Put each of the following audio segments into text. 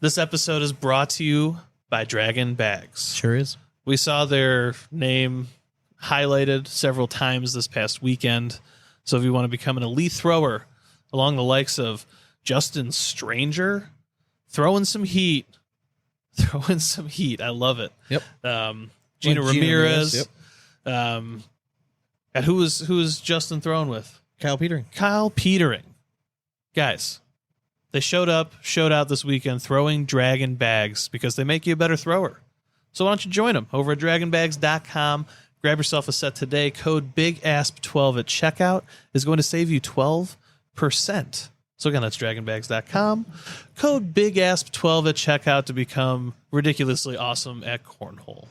This episode is brought to you by Draggin Bags. Sure is. We saw their name highlighted several times this past weekend. So if you want to become an elite thrower along the likes of Justin Stranger, throw in some heat. I love it. Yep. Gina Ramirez. Yep. And who was Justin throwing with? Kyle Petering. Guys, they showed out this weekend throwing Draggin Bags because they make you a better thrower. So why don't you join them over at dragginbags.com. Grab yourself a set today. Code BIGASP12 at checkout is going to save you 12%. So again, that's dragginbags.com. Code BIGASP12 at checkout to become ridiculously awesome at cornhole.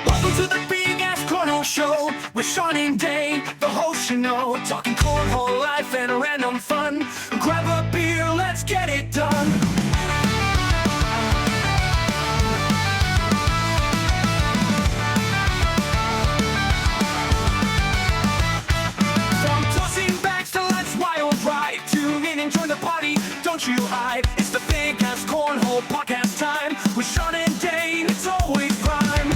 Welcome to the Big Ass Cornhole Show with Sean and Dane, the host you know, talking cornhole life and random fun. Grab a beer, let's get it done. From tossing bags to let's wild ride, tune in and join the party, don't you hide. It's the Big Ass Cornhole podcast time with Sean and Dane. It's always prime.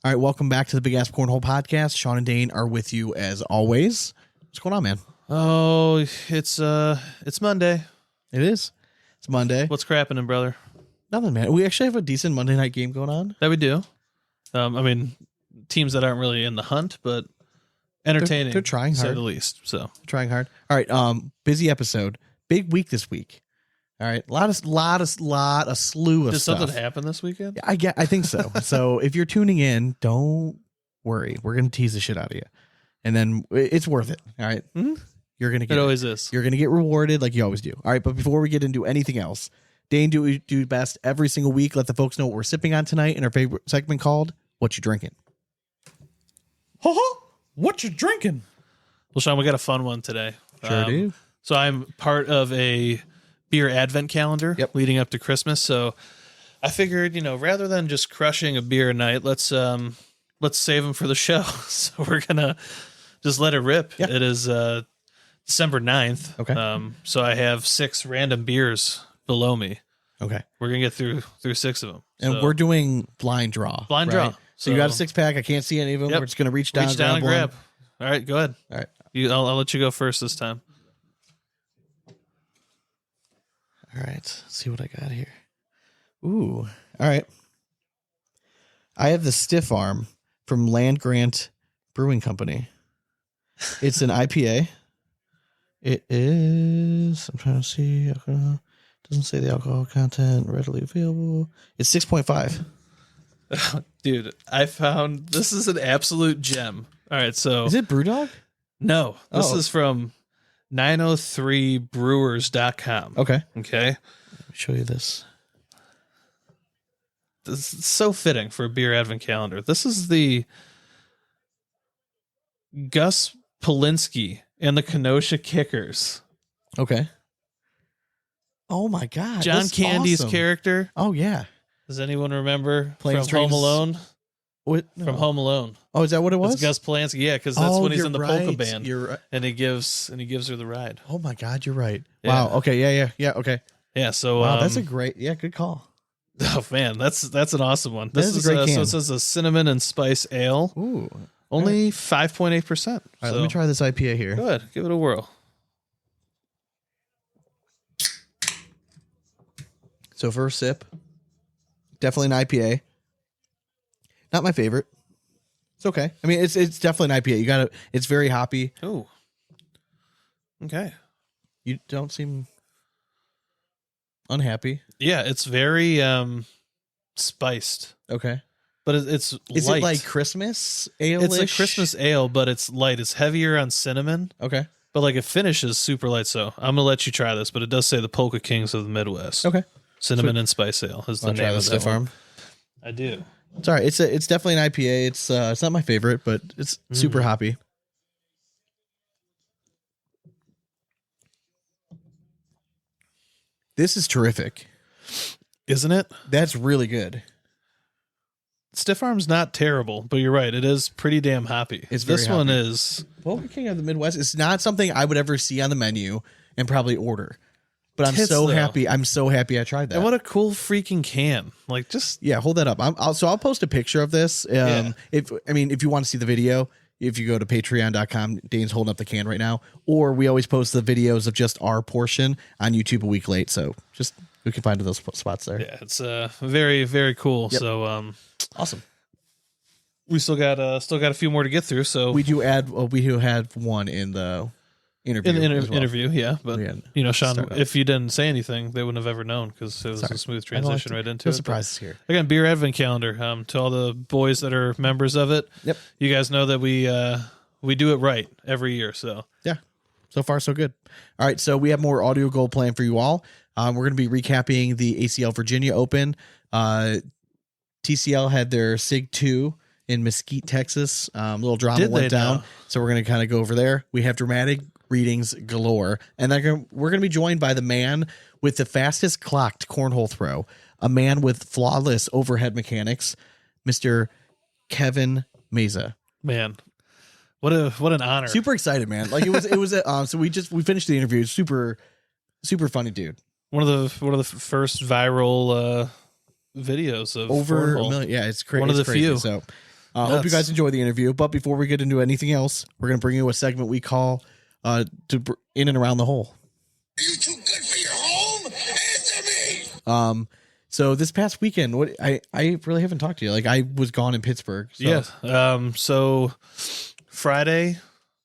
All right, welcome back to the Big Ass Cornhole Podcast. Sean and Dane are with you as always. What's going on, man? Oh, it's Monday. It is. It's Monday. What's crapping, brother? Nothing, man. We actually have a decent Monday night game going on. That we do. I mean, teams that aren't really in the hunt, but entertaining. They're trying hard. To say the least. So They're trying hard. All right, busy episode. Big week this week. All right, a slew of did stuff. something happen this weekend? I think so. So if you're tuning in, don't worry. We're gonna tease the shit out of you, and then it's worth it. All right, You're gonna get it always is. You're gonna get rewarded like you always do. All right, but before we get into anything else, Dane, do what we do best every single week. Let the folks know what we're sipping on tonight in our favorite segment called "What You Drinking." What you drinking? Well, Sean, we got a fun one today. Sure do. So I'm part of a beer advent calendar leading up to Christmas. So I figured, rather than just crushing a beer a night, let's save them for the show. So we're gonna just let it rip. Yeah. It is December 9th. Okay. So I have 6 random beers below me. Okay. We're gonna get through 6 of them. And So we're doing blind draw. draw. So you got a 6-pack. I can't see any of them. Yep. We're just gonna reach down, and grab. one. All right, go ahead. All right. I'll let you go first this time. All right, let's see what I got here. Ooh, all right. I have the Stiff Arm from Land Grant Brewing Company. It's an IPA. It is, I'm trying to see, doesn't say the alcohol content, readily available. It's 6.5. Dude, I found this is an absolute gem. All right, so Is it Brewdog? No, this Oh. is from 903brewers.com. Okay. Okay. Let me show you this. This is so fitting for a beer advent calendar. This is the Gus Polinski and the Kenosha Kickers. Okay. Oh my God. John that's Candy's awesome. character. Oh yeah. Does anyone remember Planes, from Home Trains- Alone? What? No. From Home Alone. Oh, is that what it was? It's Gus Polanski. Yeah, because that's when he's you're in the right. polka band. You're right. And he gives her the ride. Oh my God, you're right. Yeah. Wow. Okay. Yeah. Okay. Yeah. So Wow, that's a great. Yeah, good call. oh man, that's an awesome one. That This is a great so can. it says a cinnamon and spice ale. Ooh. Only 5.8%. All right, let me try this IPA here. Go ahead, give it a whirl. So first sip, definitely an IPA. Not my favorite. It's okay. I mean, it's definitely an IPA. You got to. It's very hoppy. Oh. Okay. You don't seem unhappy. Yeah, it's very spiced, Okay. but it's Is light. it like Christmas ale? It's a Christmas ale, but it's light. It's heavier on cinnamon, Okay. but like it finishes super light. So I'm gonna let you try this, but it does say the Polka Kings of the Midwest. Okay. Cinnamon and spice ale is the Wanna name try of the that Stiff one. Arm? I do. It's all right. It's definitely an IPA. It's not my favorite, but it's super hoppy. This is terrific. Isn't it? That's really good. Stiff arm's not terrible, but you're right. It is pretty damn hoppy. It's very this one hoppy. is. Burger King of the Midwest. It's not something I would ever see on the menu and probably order. But I'm Tits, so though. happy. I'm so happy I tried that. And what a cool freaking can. Like, just. Yeah, hold that up. I'll post a picture of this. Yeah. If you want to see the video, if you go to patreon.com, Dane's holding up the can right now. Or we always post the videos of just our portion on YouTube a week late. So just we can find those spots there. Yeah, it's very, very cool. Yep. So Awesome. we still got a few more to get through. So We do had one in the interview. in the as well. interview, yeah. But Yeah. you know, Sean, Start up. if you didn't say anything, they wouldn't have ever known because it was Sorry. a smooth I don't like transition to- right into no it. surprises here. But again, beer advent calendar. To all the boys that are members of it. Yep. You guys know that we do it right every year. So Yeah. So far, so good. All right. So we have more audio goal planned for you all. We're going to be recapping the ACL Virginia Open. TCL had their SIG 2 in Mesquite, Texas. Little drama Did went they down. now? So we're going to kind of go over there. We have dramatic readings galore. And we're going to be joined by the man with the fastest clocked cornhole throw, a man with flawless overhead mechanics, Mr. Kevin Mesa. man, what an honor. Super excited, man. Like it was so we finished the interview. Super funny dude. One of the first viral videos of Over cornhole. a million. Yeah, it's crazy. One of the crazy. few. So hope you guys enjoy the interview. But before we get into anything else, we're going to bring you a segment we call in and around the hole. Are you too good for your home? Answer me! So this past weekend, I really haven't talked to you. Like I was gone in Pittsburgh. So. Yeah. So Friday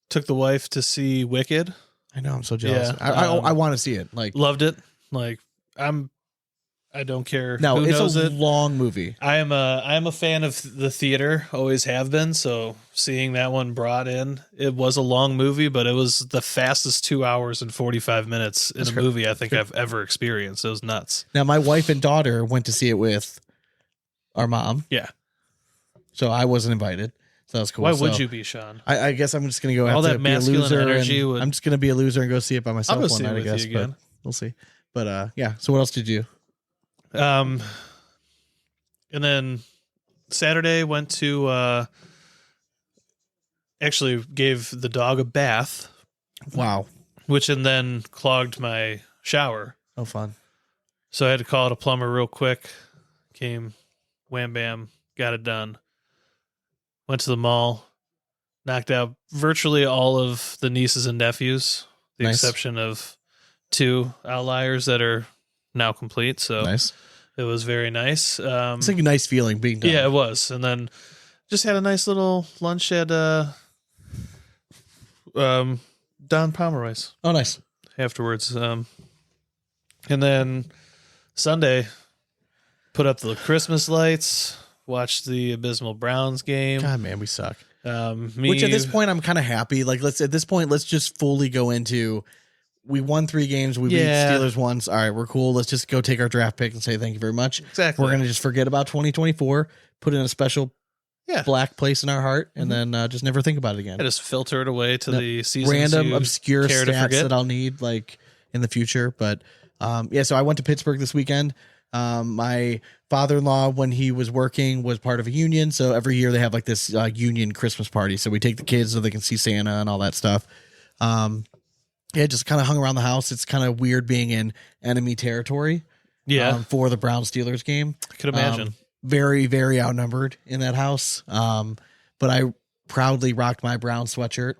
took the wife to see Wicked. I know. I'm so jealous. Yeah, I want to see it. Like Loved it. Like I don't care no, who it's knows a it. long movie. I am a fan of the theater, always have been. So seeing that one brought in, it was a long movie, but it was the fastest 2 hours and 45 minutes in a movie I think I've ever experienced. It was nuts. Now my wife and daughter went to see it with our mom. Yeah. So I wasn't invited. So that was cool. Why would So you be, Sean? I guess I'm just gonna go All have that to be a masculine loser. energy And would- I'm just gonna be a loser and go see it by myself go one see it night. I with you guess, but again. we'll see. But yeah. So what else did you do? And then Saturday went to actually gave the dog a bath, Wow. which and then clogged my shower. Oh, fun. So I had to call it a plumber real quick. Came, wham bam, got it done. Went to the mall, knocked out virtually all of the nieces and nephews, the Nice. exception of 2 outliers that are now complete. So Nice. it was very nice. It's like a nice feeling being done. Yeah, it was. And then just had a nice little lunch at Don Pomeroy's Oh, nice. afterwards. And then Sunday, put up the Christmas lights, watched the Abysmal Browns game. God, man, we suck. Me, Which at this point, I'm kind of happy. Like, let's just fully go into. We won 3 games. We Yeah. beat Steelers once. All right, we're cool. Let's just go take our draft pick and say thank you very much. Exactly. We're gonna just forget about 2024. Put in a special black place in our heart, and then just never think about it again. I just filter it away to No, the seasons random you obscure care to stats forget. that I'll need like in the future. But yeah, so I went to Pittsburgh this weekend. My father-in-law, when he was working, was part of a union. So every year they have like this union Christmas party. So we take the kids so they can see Santa and all that stuff. Yeah, just kind of hung around the house. It's kind of weird being in enemy territory. Yeah, For the Browns Steelers game. I could imagine. Very, very outnumbered in that house. But I proudly rocked my brown sweatshirt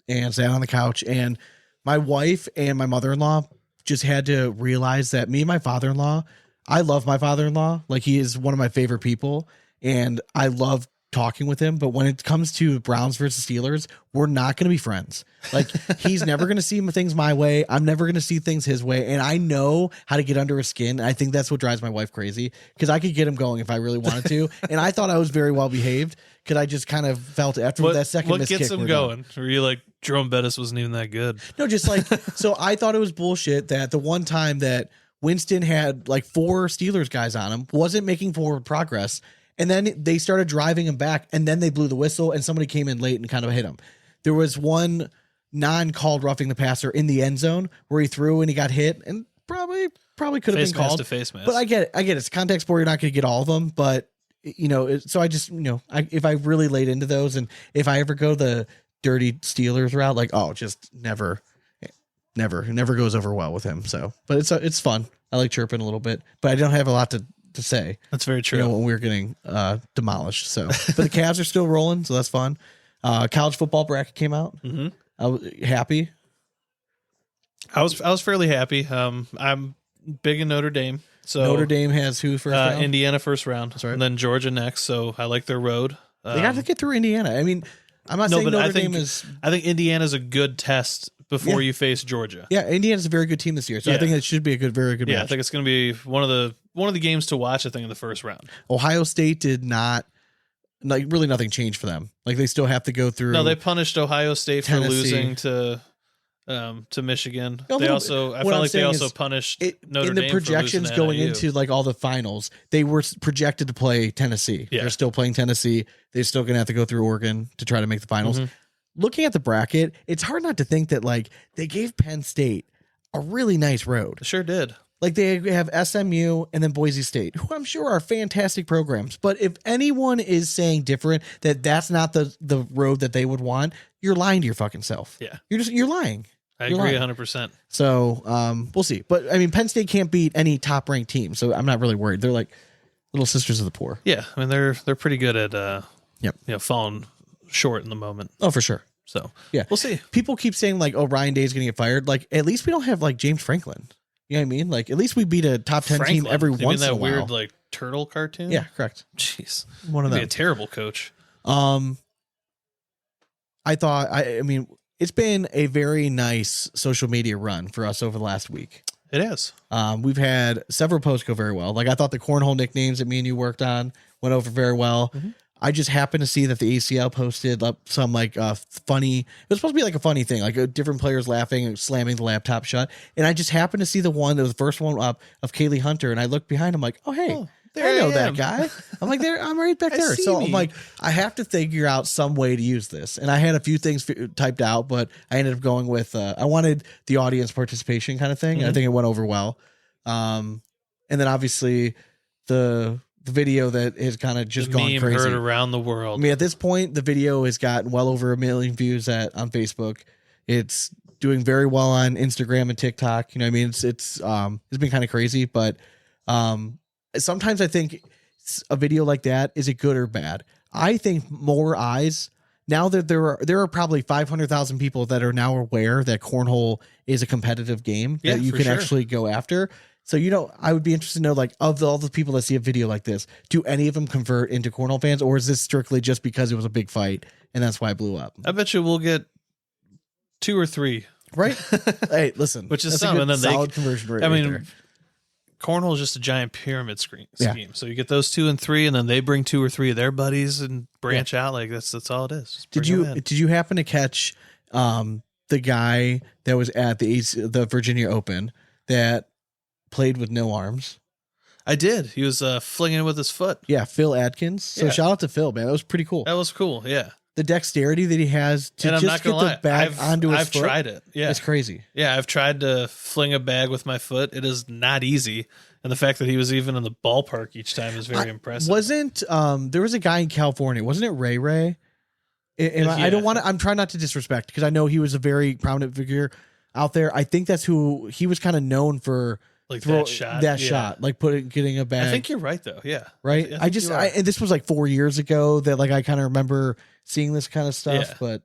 and sat on the couch. And my wife and my mother-in-law just had to realize that me and my father-in-law, I love my father-in-law. Like, he is one of my favorite people. And I love talking with him. But when it comes to Browns versus Steelers, we're not going to be friends. Like, he's never going to see things my way. I'm never going to see things his way. And I know how to get under his skin. I think that's what drives my wife crazy, because I could get him going if I really wanted to. And I thought I was very well behaved, because I just kind of felt after that second what miss gets kick, him we're going? Were you like, Jerome Bettis wasn't even that good? No, just like, so I thought it was bullshit that the one time that Winston had like 4 Steelers guys on him, wasn't making forward progress. And then they started driving him back, and then they blew the whistle, and somebody came in late and kind of hit him. There was one non-called roughing the passer in the end zone where he threw and he got hit, and probably probably could have Face been mask called. to face mask. But I get it. It's a contact sport. You're not going to get all of them. But, so I just, if I really laid into those and if I ever go the dirty Steelers route, like, just never goes over well with him. So, but it's fun. I like chirping a little bit, but I don't have a lot to say. That's very true. When we're getting demolished. So, but the Cavs are still rolling. So that's fun. College football bracket came out. Mm-hmm. I was happy. I was fairly happy. I'm big in Notre Dame. So Notre Dame has who first round? Indiana first round. That's right. And then Georgia next. So I like their road. They got to get through Indiana. I mean, I'm not saying Notre Dame is. I think Indiana's a good test before you face Georgia. Yeah, Indiana's a very good team this year. So I think it should be very good match. I think it's going to be one of the games to watch, I think, in the first round. Ohio State did not, really nothing changed for them. Like, they still have to go through. No, they punished Ohio State Tennessee. for losing to Michigan. I felt like they also punished Notre Dame in the projections for going NIU. into all the finals. They were projected to play Tennessee. Yeah. They're still playing Tennessee. They're still going to have to go through Oregon to try to make the finals. Mm-hmm. Looking at the bracket, it's hard not to think that they gave Penn State a really nice road. Sure did. Like, they have SMU and then Boise State, who I'm sure are fantastic programs. But if anyone is saying different, that's not the road that they would want, you're lying to your fucking self. Yeah. You're lying. I agree 100%. So we'll see. But I mean, Penn State can't beat any top ranked team, so I'm not really worried. They're like little sisters of the poor. Yeah, I mean they're pretty good at falling short in the moment. Oh, for sure. So yeah, we'll see. People keep saying Ryan Day's going to get fired. Like, at least we don't have James Franklin. You know what I mean? Like, at least we beat a top 10 team every once in a while. That weird turtle cartoon. Yeah, correct. Jeez, one of them. Be a terrible coach. I thought. I mean, it's been a very nice social media run for us over the last week. It is. We've had several posts go very well. Like, I thought the cornhole nicknames that me and you worked on went over very well. Mm-hmm. I just happened to see that the ACL posted up some funny. It was supposed to be like a funny thing, different players laughing and slamming the laptop shut. And I just happened to see the first one up of Kaylee Hunter, and I looked behind him like, oh hey, I know that guy. I'm like, I'm right back there. So I'm like, I have to figure out some way to use this. And I had a few things typed out, but I ended up going with I wanted the audience participation kind of thing. Mm-hmm. I think it went over well. And then obviously the video that has kind of just gone crazy, heard around the world. I mean, at this point, the video has gotten well over 1 million views on Facebook. It's doing very well on Instagram and TikTok. You know what I mean? It's been kind of crazy, but sometimes I think a video like that, is it good or bad? I think more eyes. Now that there are probably 500,000 people that are now aware that cornhole is a competitive game that you can actually go after. So, I would be interested to know, of all the people that see a video like this, do any of them convert into cornhole fans, or is this strictly just because it was a big fight and that's why it blew up? I bet you we'll get 2 or 3. Right? Hey, listen. Which is some, and then solid conversion rate. I mean, cornhole is just a giant pyramid scheme. Yeah. So you get those 2 and 3, and then they bring 2 or 3 of their buddies and branch out. That's all it is. Did you happen to catch the guy that was at the Virginia Open that played with no arms? I did. He was flinging it with his foot. Yeah, Phil Adkins. So shout out to Phil, man. That was pretty cool. That was cool. Yeah. The dexterity that he has to just get the bag onto his foot. I've tried it. Yeah. It's crazy. Yeah, I've tried to fling a bag with my foot. It is not easy. And the fact that he was even in the ballpark each time is very impressive. There was a guy in California, wasn't it Ray? And I don't want to, I'm trying not to disrespect, because I know he was a very prominent figure out there. I think that's who he was kind of known for. That shot, getting a bag. I think you're right though. Yeah. Right. And this was 4 years ago that I kind of remember seeing this kind of stuff, but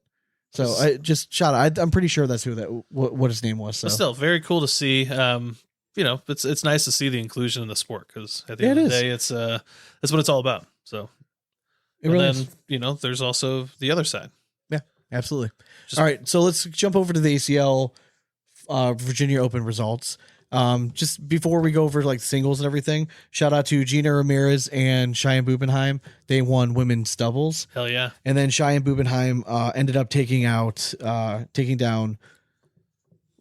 so I just shot it. I'm pretty sure that's what his name was. So but still very cool to see. It's nice to see the inclusion in the sport, because at the end of the day, that's what it's all about. So, there's also the other side. Yeah, absolutely. All right. So let's jump over to the ACL Virginia Open results. Just before we go over singles and everything, shout out to Gina Ramirez and Cheyenne Bubenheim. They won women's doubles. Hell yeah. And then Cheyenne Bubenheim ended up taking down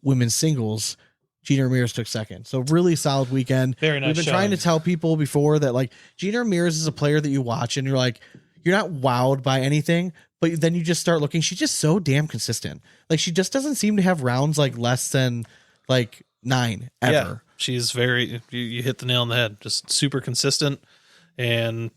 women's singles. Gina Ramirez took second. So really solid weekend. Very nice. We've been trying to tell people before that Gina Ramirez is a player that you watch and you're not wowed by anything, but then you just start looking. She's just so damn consistent. She just doesn't seem to have rounds less than 9 ever. Yeah. She's you hit the nail on the head. Just super consistent and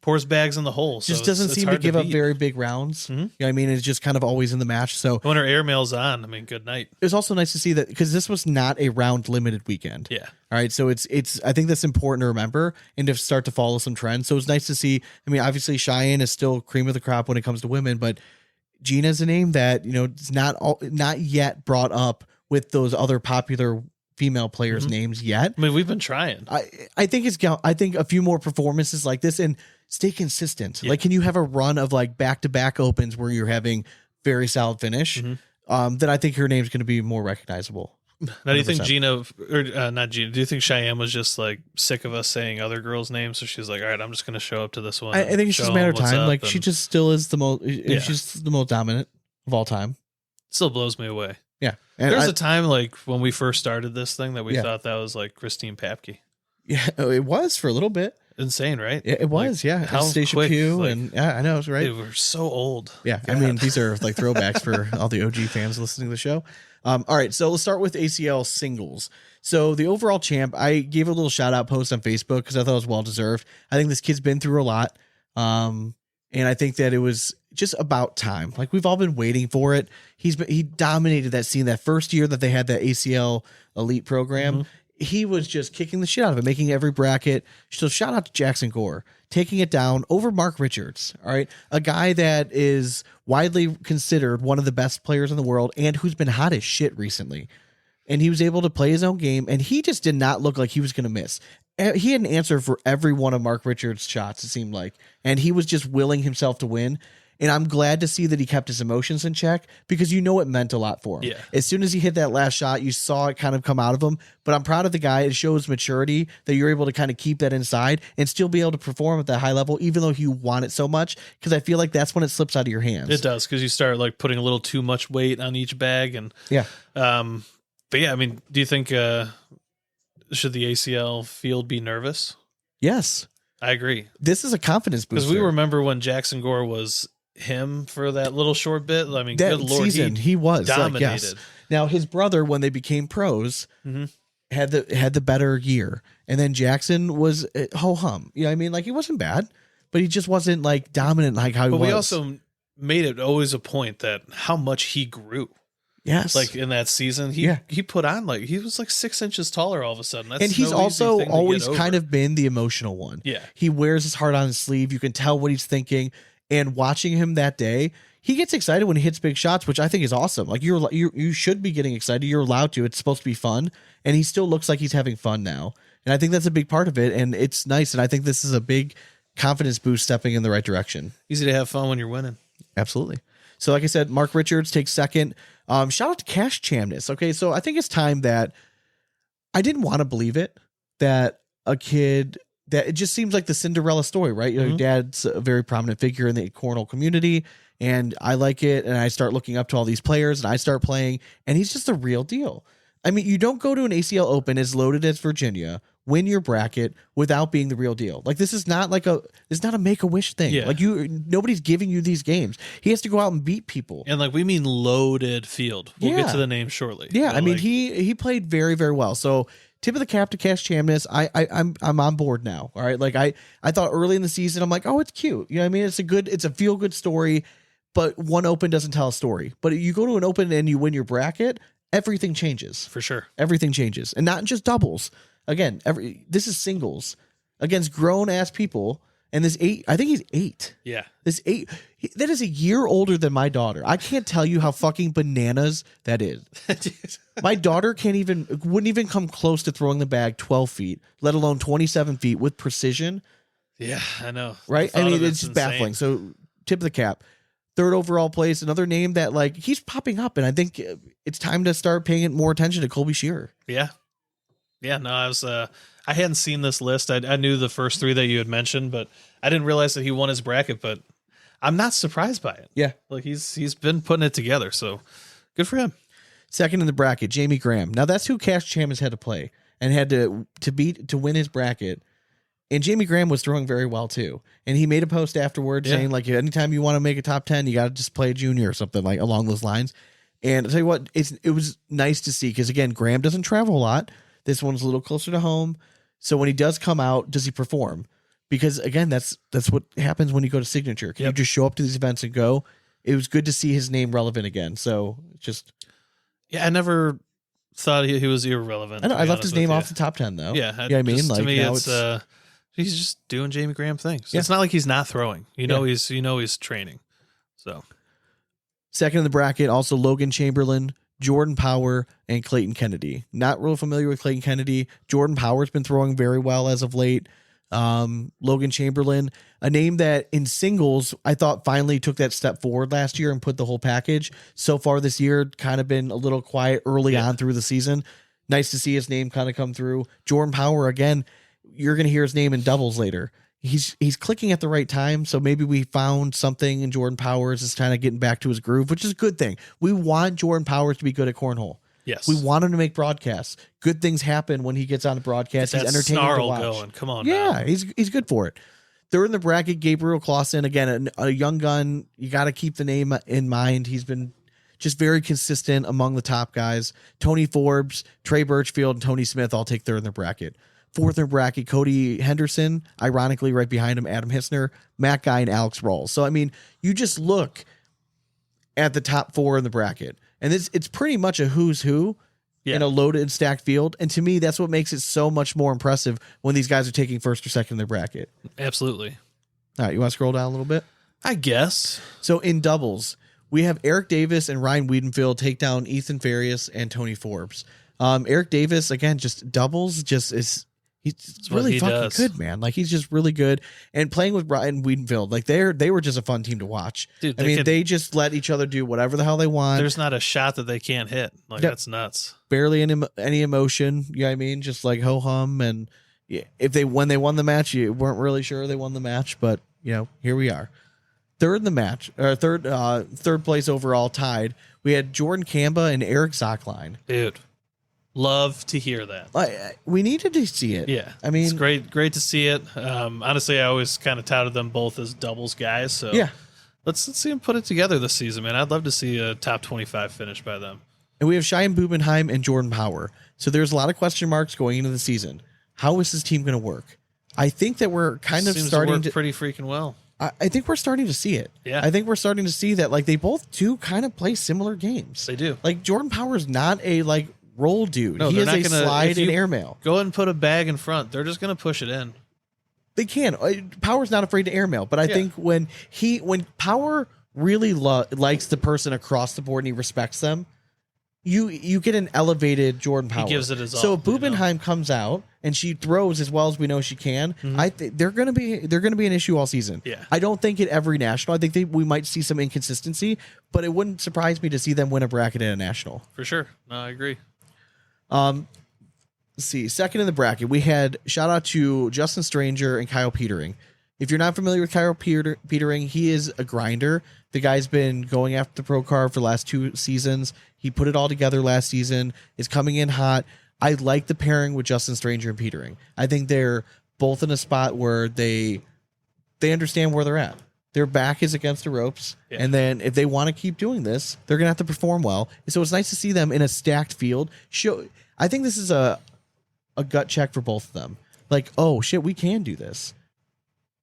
pours bags in the hole. So Just doesn't seem to give up very big rounds. You know what I mean? It's just kind of always in the match. So when her airmail's on, I mean, good night. It was also nice to see that because this was not a round limited weekend. Yeah. All right. So it's I think that's important to remember and to start to follow some trends. So it's nice to see. I mean, obviously Cheyenne is still cream of the crop when it comes to women, but Gina's a name that, you know, it's not yet brought up with those other popular female players' names yet. I mean, we've been trying. I think a few more performances like this and stay consistent. Yeah. Like, can you have a run of like back-to-back opens where you're having very solid finish? Then I think her name's going to be more recognizable. Now, do you think Gina, or not Gina, do you think Cheyenne was just like sick of us saying other girls' names? So she's like, all right, I'm just going to show up to this one. I think it's just a matter of time. Like, she just still is the most, she's the most dominant of all time. Still blows me away. Yeah. And There's a time like when we first started this thing that we thought that was like Christine Papke. Yeah, it was for a little bit. Insane, right? Yeah, it was, like, how Stacia quick, Pugh, like, and I know, right? Dude, we're so old. Yeah, I mean, these are like throwbacks for all the OG fans listening to the show. All right, so let's start with ACL singles. So the overall champ, I gave a little shout out post on Facebook because I thought it was well deserved. I think this kid's been through a lot, and I think that it was just about time. Like, we've all been waiting for it. He dominated that scene that first year that they had that ACL elite program. He was just kicking the shit out of it, making every bracket. So shout out to Jackson Gore, taking it down over Mark Richards. All right. A guy that is widely considered one of the best players in the world and who's been hot as shit recently. And he was able to play his own game, and he just did not look like he was going to miss. He had an answer for every one of Mark Richards' shots, it seemed like. And he was just willing himself to win. And I'm glad to see that he kept his emotions in check because you know it meant a lot for him. Yeah. As soon as he hit that last shot, you saw it kind of come out of him. But I'm proud of the guy. It shows maturity that you're able to kind of keep that inside and still be able to perform at that high level, even though you want it so much. Because I feel like that's when it slips out of your hands. It does, because you start like putting a little too much weight on each bag. And yeah. But yeah, I mean, do you think should the ACL field be nervous? Yes. I agree. This is a confidence booster. Because we remember when Jackson Gore was him for that little short bit. I mean, that good Lord, season, he was dominated. Yes. Now his brother, when they became pros, had the better year, and then Jackson was ho hum. You know what I mean? Like, he wasn't bad, but he just wasn't like dominant like how he was. But we also made it always a point that how much he grew. Yes, like in that season, he put on like he was like 6 inches taller all of a sudden. That's and he's no also always kind kind of been the emotional one. Yeah, he wears his heart on his sleeve. You can tell what he's thinking. And watching him that day, he gets excited when he hits big shots, which I think is awesome. Like, you should be getting excited. You're allowed to. It's supposed to be fun. And he still looks like he's having fun now. And I think that's a big part of it. And it's nice. And I think this is a big confidence boost stepping in the right direction. Easy to have fun when you're winning. Absolutely. So like I said, Mark Richards takes second. Shout out to Cash Chamness. Okay, so I think it's time that I didn't want to believe it, that a kid... that it just seems like the Cinderella story, right? You know, your dad's a very prominent figure in the cornhole community, and I like it. And I start looking up to all these players, and I start playing, and he's just the real deal. I mean, you don't go to an ACL Open as loaded as Virginia, win your bracket without being the real deal. Like, this is not like it's not a Make-A-Wish thing. Yeah. Like, nobody's giving you these games. He has to go out and beat people. And like, we mean loaded field. We'll get to the name shortly. Yeah, But I mean, like, he played very, very well. So tip of the cap to Cash Chamness. I'm on board now. All right. Like, I thought early in the season, I'm like, oh, it's cute. You know what I mean? It's a feel good story, but one open doesn't tell a story. But you go to an open and you win your bracket, everything changes. for sure. Everything changes. And not just doubles. Again, this is singles against grown ass people. And this I think he's 8. Yeah. This 8, that is a year older than my daughter. I can't tell you how fucking bananas that is. My daughter wouldn't even come close to throwing the bag 12 feet, let alone 27 feet with precision. Yeah, I know. Right? The I thought mean, of it's just insane. baffling. So tip of the cap. 3rd overall place, another name that like he's popping up. And I think it's time to start paying more attention to Colby Shearer. Yeah. Yeah, no, I hadn't seen this list. I knew the first 3 that you had mentioned, but I didn't realize that he won his bracket, but I'm not surprised by it. Yeah. Like, he's been putting it together, so good for him. Second in the bracket, Jamie Graham. Now that's who Cash Chamness had to play and had to win his bracket. And Jamie Graham was throwing very well too. And he made a post afterwards saying like, anytime you want to make a top 10, you got to just play a junior or something like along those lines. And I'll tell you what, it was nice to see because again, Graham doesn't travel a lot. This one's a little closer to home. So when he does come out, does he perform? Because again, that's what happens when you go to Signature. Can you just show up to these events and go? It was good to see his name relevant again. So just I never thought he was irrelevant. I left his name off the top 10 though. Yeah, I mean, just, like to me, now it's he's just doing Jamie Graham things. Yeah. It's not like he's not throwing. He's training. So second in the bracket, also Logan Chamberlain, Jordan Power, and Clayton Kennedy. Not real familiar with Clayton Kennedy. Jordan Power's been throwing very well as of late. Logan Chamberlain, a name that in singles I thought finally took that step forward last year and put the whole package. So far this year, kind of been a little quiet early on through the season. Nice to see his name kind of come through. Jordan Power, again, you're going to hear his name in doubles later. He's clicking at the right time, so maybe we found something in Jordan Powers is kind of getting back to his groove, which is a good thing. We want Jordan Powers to be good at cornhole. Yes, we want him to make broadcasts. Good things happen when he gets on the broadcast. He's entertaining to watch. Going. Come on, yeah, he's good for it. Third in the bracket, Gabriel Clausen, again a young gun. You got to keep the name in mind. He's been just very consistent among the top guys. Tony Forbes, Trey Birchfield, and Tony Smith all take third in the bracket. Fourth in the bracket, Cody Henderson, ironically right behind him, Adam Hissner, Matt Guy, and Alex Brawls. So, I mean, you just look at the top four in the bracket, and it's pretty much a who's who in a loaded, stacked field. And to me, that's what makes it so much more impressive when these guys are taking first or second in their bracket. Absolutely. All right, you want to scroll down a little bit? I guess. So, in doubles, we have Eric Davis and Ryan Wiedenfield take down Ethan Farias and Tony Forbes. Eric Davis, again, just doubles, he's really fucking good, man. Like, he's just really good. And playing with Ryan Wiedenfield, like they were just a fun team to watch. Dude, they just let each other do whatever the hell they want. There's not a shot that they can't hit. Like, that's nuts. Barely any emotion. You know what I mean? Just like ho hum. And when they won the match, you weren't really sure they won the match, but here we are. Third in the match, or third place overall, tied. We had Jordan Kamba and Eric Zockline. Dude. Love to hear that. We needed to see it. Yeah. I mean, it's great to see it. Honestly, I always kind of touted them both as doubles guys. So yeah, let's see them put it together this season, man. I'd love to see a top 25 finish by them. And we have Cheyenne Bubenheim and Jordan Power. So there's a lot of question marks going into the season. How is this team going to work? I think that we're kind of starting to pretty freaking well. I think we're starting to see it. Yeah. I think we're starting to see that, like, they both do kind of play similar games. They do. Like, Jordan Power is not a roll dude. No, he is not a slide and airmail. Go ahead and put a bag in front. They're just going to push it in. They can. Power's not afraid to airmail, but I think when Power really likes the person across the board and he respects them, you get an elevated Jordan Power. He gives it his all. So if Bubenheim comes out and she throws as well as we know she can, I think they're going to be an issue all season. Yeah. I don't think at every national. I think we might see some inconsistency, but it wouldn't surprise me to see them win a bracket at a national. For sure. No, I agree. Let's see, second in the bracket, we had shout out to Justin Stranger and Kyle Petering. If you're not familiar with Kyle Petering, he is a grinder. The guy's been going after the pro card for the last 2 seasons. He put it all together last season, is coming in hot. I like the pairing with Justin Stranger and Petering. I think they're both in a spot where they understand where they're at. Their back is against the ropes, and then if they want to keep doing this, they're going to have to perform well. So it's nice to see them in a stacked field. I think this is a gut check for both of them. Like, oh, shit, we can do this.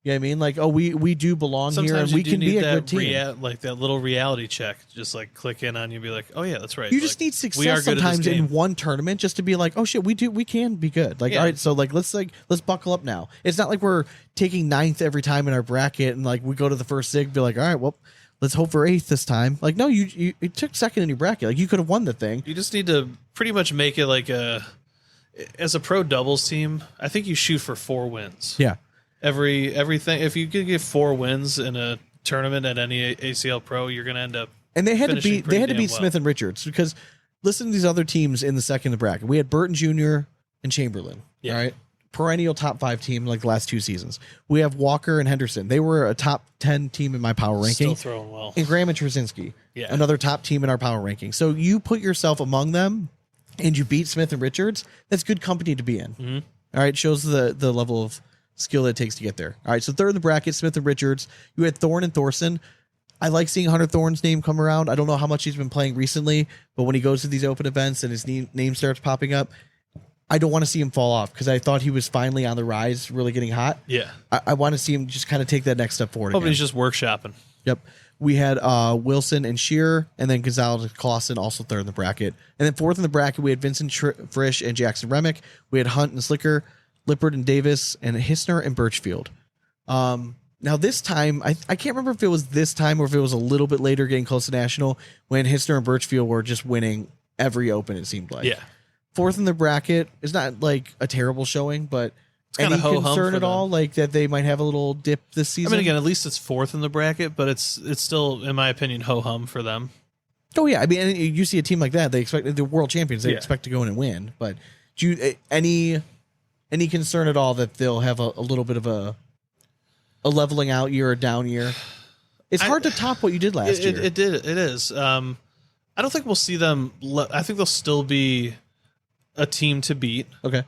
You know what I mean? Like, oh, we do belong here, and we can be a good team. Like that little reality check, just like click in on you and be like, oh, yeah, that's right. You just need success sometimes in one tournament just to be like, oh, shit, we can be good. Like, all right, so let's buckle up now. It's not like we're taking 9th every time in our bracket and like we go to the first SIG, be like, all right, well, let's hope for 8th this time. Like, no, you took 2nd in your bracket. Like, you could have won the thing. You just need to pretty much make it like as a pro doubles team, I think you shoot for 4 wins. Yeah. Everything. If you could get 4 wins in a tournament at any ACL Pro, you're going to end up. And they had to beat Smith and Richards, because listen to these other teams in the second of the bracket. We had Burton Jr. and Chamberlain. Yeah. All right, perennial top 5 team like the last 2 seasons. We have Walker and Henderson. They were a top 10 team in my power ranking. Still throwing well. And Graham and Trzynski, another top team in our power ranking. So you put yourself among them, and you beat Smith and Richards. That's good company to be in. Mm-hmm. All right, shows the level of skill it takes to get there. All right, so third in the bracket, Smith and Richards. You had Thorne and Thorson. I like seeing Hunter Thorne's name come around. I don't know how much he's been playing recently, but when he goes to these open events and his name starts popping up, I don't want to see him fall off because I thought he was finally on the rise, really getting hot. Yeah. I want to see him just kind of take that next step forward. Hopefully Again. he's just workshopping. Yep. We had Wilson and Shearer, and then Gonzalez and Clausen also third in the bracket. And then fourth in the bracket, we had Vincent Frisch and Jackson Remick. We had Hunt and Slicker, Lippert and Davis, and Hissner and Birchfield. Now this time, I can't remember if it was this time or if it was a little bit later getting close to National when Hissner and Birchfield were just winning every open, it seemed like. Yeah. Fourth in the bracket is not like a terrible showing, but It's any ho-hum concern for at all, them. like that they might have a little dip this season? I mean, again, at least it's fourth in the bracket, but it's still, in my opinion, ho-hum for them. Oh yeah, I mean, and you see a team like that, they expect the world champions. They Yeah. expect to go in and win. But do you any concern at all that they'll have a little bit of a leveling out year or down year? It's hard to top what you did last year. It is. I don't think we'll see them. I think they'll still be a team to beat. Okay.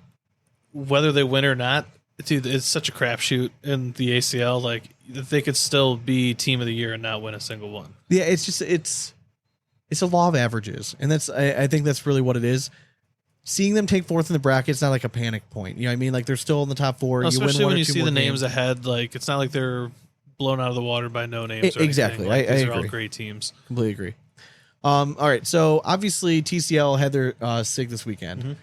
Whether they win or not, dude, it's such a crapshoot in the ACL. Like they could still be team of the year and not win a single one. Yeah, it's just it's a law of averages, and that's I think that's really what it is. Seeing them take fourth in the bracket, it's not like a panic point. You know what I mean? Like they're still in the top four. Well, you win especially one when or you two see more the names games. ahead. Like it's not like they're blown out of the water by no names. Or Exactly. anything. Like, I these are all agree. great teams. Completely agree. All right, so obviously TCL had their SIG this weekend. Mm-hmm.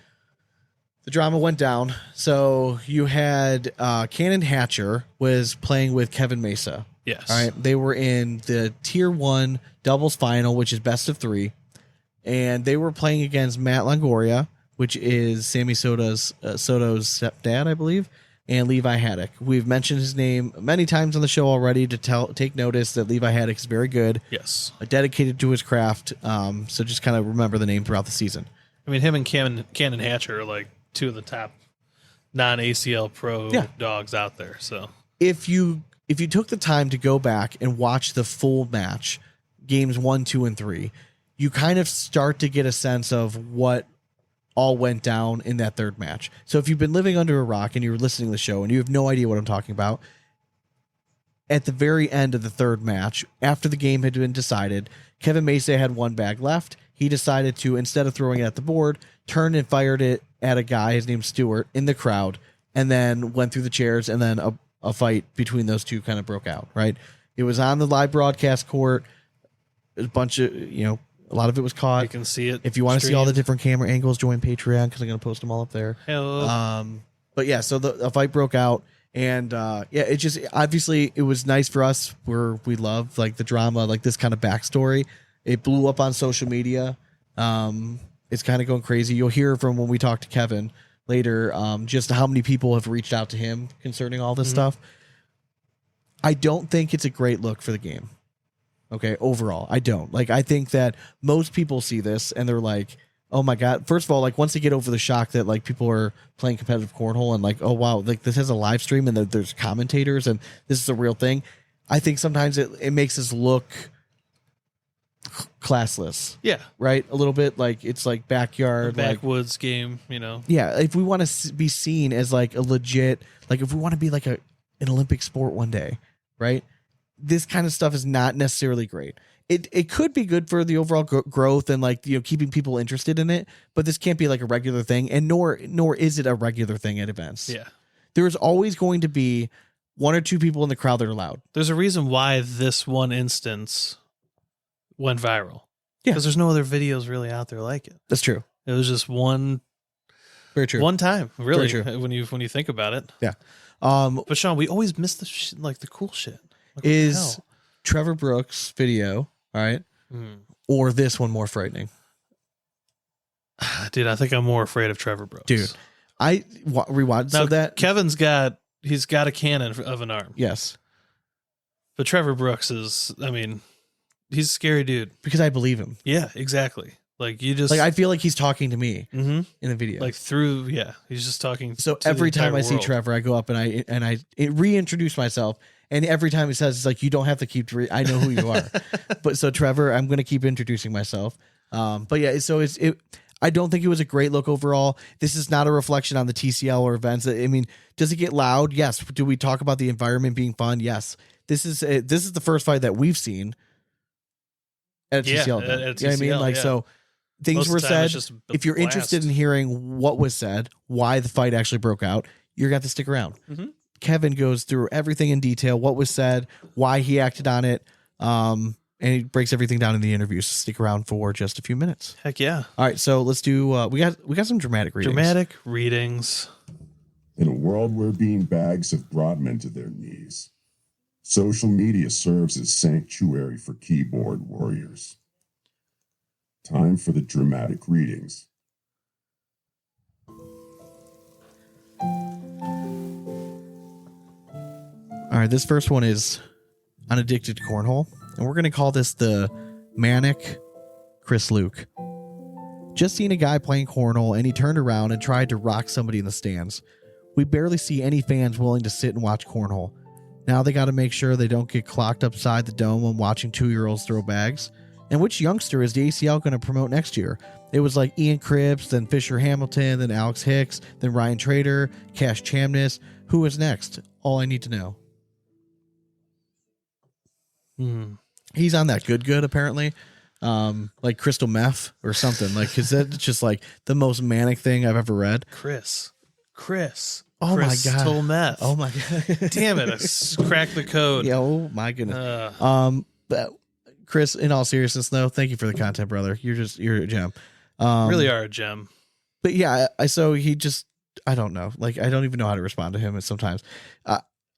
The drama went down. So you had Cannon Hatcher was playing with Kevin Mesa. Yes. All right, they were in the Tier 1 doubles final, which is best of 3. And they were playing against Matt Longoria, which is Sammy Soto's stepdad, I believe, and Levi Haddock. We've mentioned his name many times on the show already to take notice that Levi Haddock is very good, Yes. dedicated to his craft. So just kind of remember the name throughout the season. I mean, him and Cannon Hatcher are like two of the top non-ACL pro dogs out there. So If you took the time to go back and watch the full match, games 1, 2, and 3, you kind of start to get a sense of what all went down in that third match. So if you've been living under a rock and you're listening to the show and you have no idea what I'm talking about, at the very end of the third match, after the game had been decided, Kevin Mesa had one bag left. He decided to, instead of throwing it at the board, turn and fired it at a guy, his name's Stewart, in the crowd, and then went through the chairs, and then a fight between those two kind of broke out, right? It was on the live broadcast court. A bunch of, a lot of it was caught. you can see it. If you want to see all the streamed. different camera angles, join Patreon because I'm going to post them all up there. Hello. But yeah, so the fight broke out, and it just obviously it was nice for us where we love like the drama, like this kind of backstory. It blew up on social media. It's kind of going crazy. You'll hear from when we talk to Kevin later, just how many people have reached out to him concerning all this stuff. I don't think it's a great look for the game. Okay, overall, I don't. Like, I think that most people see this and they're like, oh my God. First of all, like once they get over the shock that like people are playing competitive cornhole and like, oh wow, like this has a live stream and there's commentators and this is a real thing. I think sometimes it makes us look classless, Yeah. right? A little bit like it's like backyard, like Backwoods game, yeah. If we want to be seen as like a legit, like if we want to be like an Olympic sport one day, right? This kind of stuff is not necessarily great. It could be good for the overall growth and like keeping people interested in it, but this can't be like a regular thing, and nor is it a regular thing at events. Yeah. There's always going to be one or two people in the crowd that are loud. There's a reason why this one instance went viral. Yeah. Because there's no other videos really out there like it. That's true. It was just one Very true. time, really, Very true. when you think about it. Yeah. But Sean, we always miss the cool shit. Like, what the Is hell? Trevor Brooks' video, all right, Mm. or this one more frightening? Dude, I think I'm more afraid of Trevor Brooks. Dude, I rewatched Now, so that Kevin's got a cannon of an arm, yes, but Trevor Brooks is, he's a scary dude. because I believe him. Yeah, exactly. Like you just Like I feel like he's talking to me Mhm. in the video. like he's just talking. So to every the time entire I see world. Trevor, I go up and I reintroduce myself, and every time he says, it's like, you don't have to keep. I know who you are. But so Trevor, I'm going to keep introducing myself. But yeah, so it. I don't think it was a great look overall. This is not a reflection on the TCL or events. I mean, does it get loud? Yes. Do we talk about the environment being fun? Yes. This is the first fight that we've seen at a TCL event. at You know what I mean? TCL, Like, yeah. so things Most were of the time, said. it's just a If you're interested blast. in hearing what was said, why the fight actually broke out, you're going to have to stick around. Mhm. Kevin goes through everything in detail, what was said, why he acted on it, and he breaks everything down in the interview. So stick around for just a few minutes. Heck yeah. All right, so let's do. We got some dramatic readings. Dramatic readings. In a world where bean bags have brought men to their knees, social media serves as sanctuary for keyboard warriors. Time for the dramatic readings. All right, this first one is Unaddicted to Cornhole, and we're going to call this the Manic Chris Luke. Just seen a guy playing cornhole, and he turned around and tried to rock somebody in the stands. We barely see any fans willing to sit and watch cornhole. Now they got to make sure they don't get clocked upside the dome when watching 2-year-olds throw bags. And which youngster is the ACL going to promote next year? It was like Ian Cripps, then Fisher Hamilton, then Alex Hicks, then Ryan Trader, Cash Chamness. Who is next? All I need to know. He's on that good apparently, like crystal meth or something. Like, is that just like the most manic thing I've ever read? Chris. Oh my Crystal god. meth. Oh my god. Damn it! Cracked the code. Yeah. Oh my goodness. But Chris, in all seriousness though, thank you for the content, brother. You're a gem. Really are a gem. But yeah, so he just, I don't know. Like, I don't even know how to respond to him sometimes.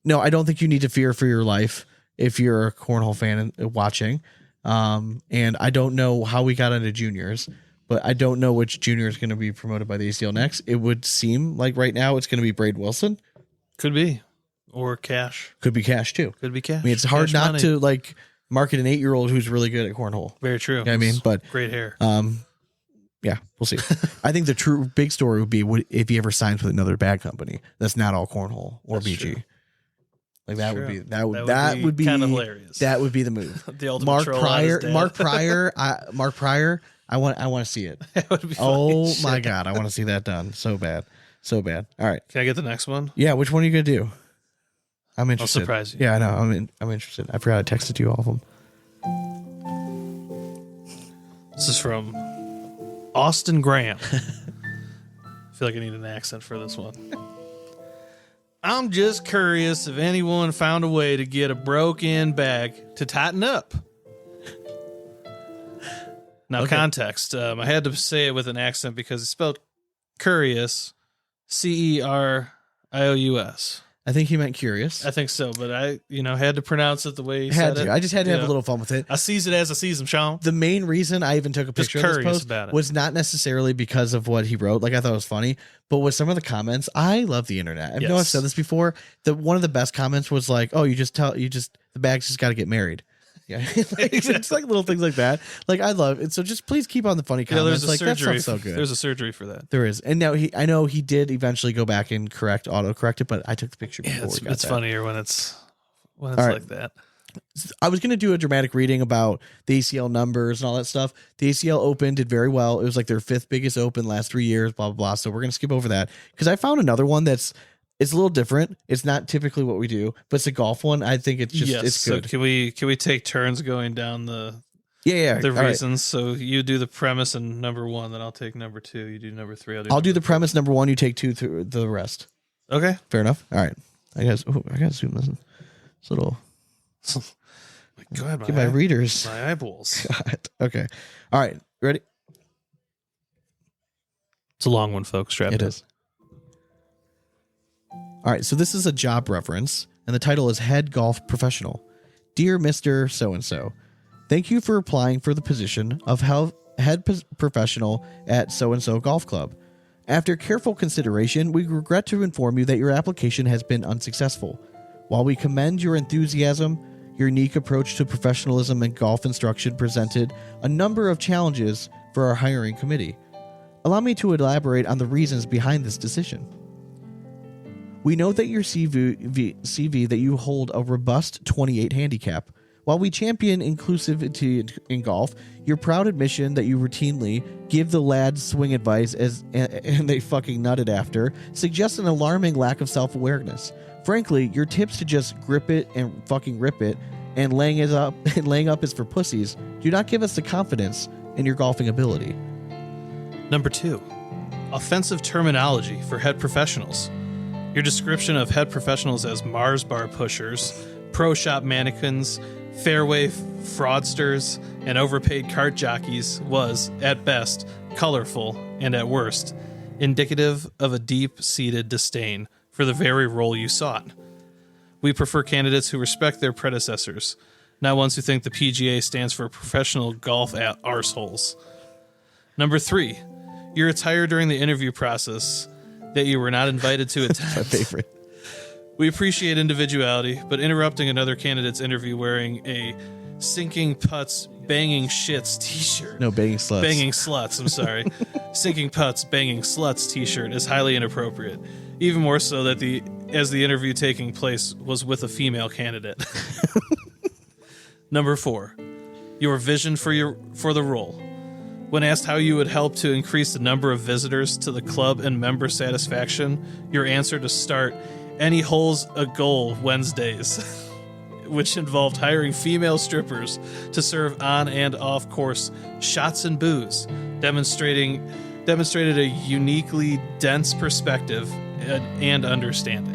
No, I don't think you need to fear for your life if you're a cornhole fan and watching. And I don't know how we got into juniors, but I don't know which junior is going to be promoted by the ACL next. It would seem like right now it's going to be Braid Wilson. Could be. Or Cash. Could be Cash too. Could be Cash. I mean, it's hard Cash not money. to like market an 8-year-old who's really good at cornhole. Very true. You know what I mean, but great hair. yeah, we'll see. I think the true big story would be if he ever signs with another bag company that's not all cornhole or That's BG. true. Like that True. would be kind of hilarious. That would be the move. The ultimate troll on his dad. Mark Pryor. I want to see it. That would be funny Oh as my shit. god, I want to see that done so bad. All right, Can I get the next one? yeah. Which one are you gonna do? I'm interested. surprise you. Yeah, I know. I'm interested. I forgot I texted you all of them. This is from Austin Graham. I feel like I need an accent for this one. I'm just curious if anyone found a way to get a broke-in bag to tighten up. Now, Okay. context. I had to say it with an accent because it's spelled curious, Cerious. I think he meant curious. I think so, but I, had to pronounce it the way he Had said to. it. I just had to have a You know, little fun with it. I sees it as I sees him, Sean. The main reason I even took a Just picture of this curious post about it. was not necessarily because of what he wrote. Like, I thought it was funny, but with some of the comments, I love the internet. I know I've Yes. said this before. One of the best comments was like, "Oh, the bag's just got to get married." Yeah, like, it's like little things like that. Like, I love it. So just please keep on the funny Yeah, comments. there's a Like, that surgery. stuff's so good. There's a surgery for that. There is, and now I know he did eventually go back and autocorrect it, but I took the picture before Yeah, we got it's that. funnier when it's All right. like that. I was going to do a dramatic reading about the ACL numbers and all that stuff. The ACL Open did very well. It was like their 5th biggest Open last 3 years, blah, blah, blah. So we're going to skip over that because I found another one it's a little different. It's not typically what we do, but it's a golf one. I think it's just, it's So good. can we take turns going down the Yeah. the All right. reasons? So you do the premise and number 1, then I'll take number 2. You do number 3. I'll do the premise number 1. You take 2 through the rest. Okay. Fair enough. All right. I got to zoom this in. It's a little, God, get my readers. my eyeballs. God. Okay. All right. Ready? It's a long one, folks. Strap It in. is. All right, so this is a job reference, and the title is Head Golf Professional. Dear Mr. So-and-so, thank you for applying for the position of head professional at so-and-so golf club. After careful consideration, we regret to inform you that your application has been unsuccessful. While we commend your enthusiasm, your unique approach to professionalism and golf instruction presented a number of challenges for our hiring committee. Allow me to elaborate on the reasons behind this decision. We know that your CV that you hold a robust 28 handicap. While we champion inclusivity in golf, your proud admission that you routinely give the lads swing advice and they fucking nutted after suggests an alarming lack of self-awareness. Frankly, your tips to just grip it and fucking rip it and laying up is for pussies do not give us the confidence in your golfing ability. Number 2, offensive terminology for head professionals. Your description of head professionals as Mars bar pushers, pro shop mannequins, fairway fraudsters, and overpaid cart jockeys was, at best, colorful, and at worst, indicative of a deep-seated disdain for the very role you sought. We prefer candidates who respect their predecessors, not ones who think the PGA stands for professional golf arseholes. Number 3, your attire during the interview process that you were not invited to attend. My favorite. We appreciate individuality, but interrupting another candidate's interview wearing a sinking putts, banging shits t-shirt. No, banging sluts. Banging sluts, I'm sorry. Sinking putts, banging sluts t-shirt is highly inappropriate. Even more so that as the interview taking place was with a female candidate. Number 4, your vision for the role. When asked how you would help to increase the number of visitors to the club and member satisfaction, your answer to start any holes a goal Wednesdays, which involved hiring female strippers to serve on and off course shots and booze, demonstrated a uniquely dense perspective and understanding.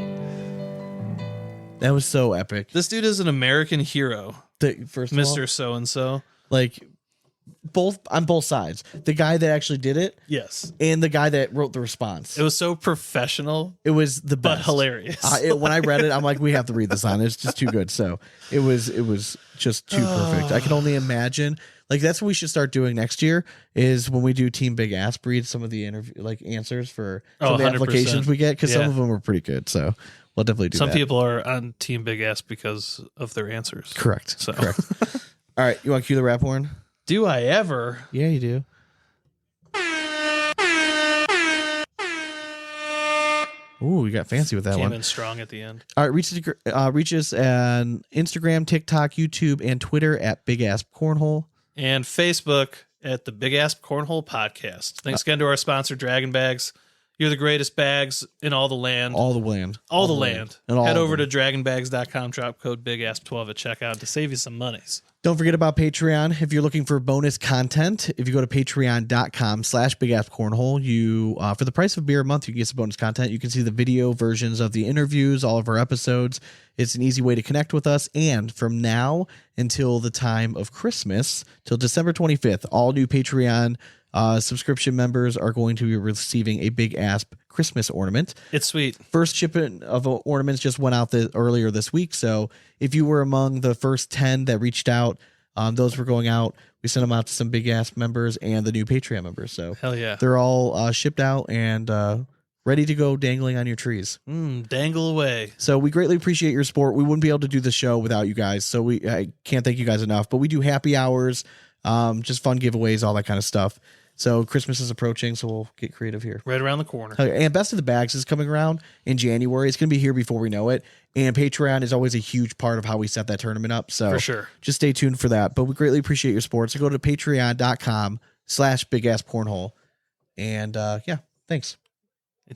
That was so epic. This dude is an American hero, First of all, Mr. So-and-so. like on both sides. The guy that actually did it Yes. and the guy that wrote the response. It was so professional, It was the but best. hilarious. When I read it, I'm like, we have to read this on. It's just too good. So it was just too perfect. I can only imagine. Like, that's what we should start doing next year is when we do Team Big Ass, read some of the interview answers for some of the 100%. applications we get, because some Yeah. of them are pretty good. So we'll definitely do Some that. people are on Team Big Ass because of their answers. Correct. So. Correct. All right. You want to cue the rap horn? Do I ever? Yeah, you do. Ooh, we got fancy with that Came one. in strong at the end. All right, reach us on Instagram, TikTok, YouTube, and Twitter at Big Ass Cornhole. And Facebook at the Big Ass Cornhole Podcast. Thanks again to our sponsor, Draggin Bags. You're the greatest bags in all the land. All the land. All the land. And all Head of over them. to dragonbags.com, drop code BIGASS12 at checkout to save you some monies. Don't forget about Patreon. If you're looking for bonus content, if you go to patreon.com/bigasscornhole, you for the price of beer a month, you can get some bonus content. You can see the video versions of the interviews, all of our episodes. It's an easy way to connect with us. And from now until the time of Christmas, till December 25th, all new Patreon subscription members are going to be receiving a Big Ass Christmas ornament. It's sweet. First shipment of ornaments just went out earlier this week. So if you were among the first 10 that reached out, those were going out. We sent them out to some Big Ass members and the new Patreon members. So Hell yeah. they're all shipped out and ready to go dangling on your trees. Dangle away. So we greatly appreciate your support. We wouldn't be able to do the show without you guys. So I can't thank you guys enough. But we do happy hours, just fun giveaways, all that kind of stuff. So Christmas is approaching, so we'll get creative here. Right around the corner. And Best of the Bags is coming around in January. It's going to be here before we know it. And Patreon is always a huge part of how we set that tournament up. So For sure. just stay tuned for that. But we greatly appreciate your support. So go to patreon.com/bigasscornhole. And yeah, thanks.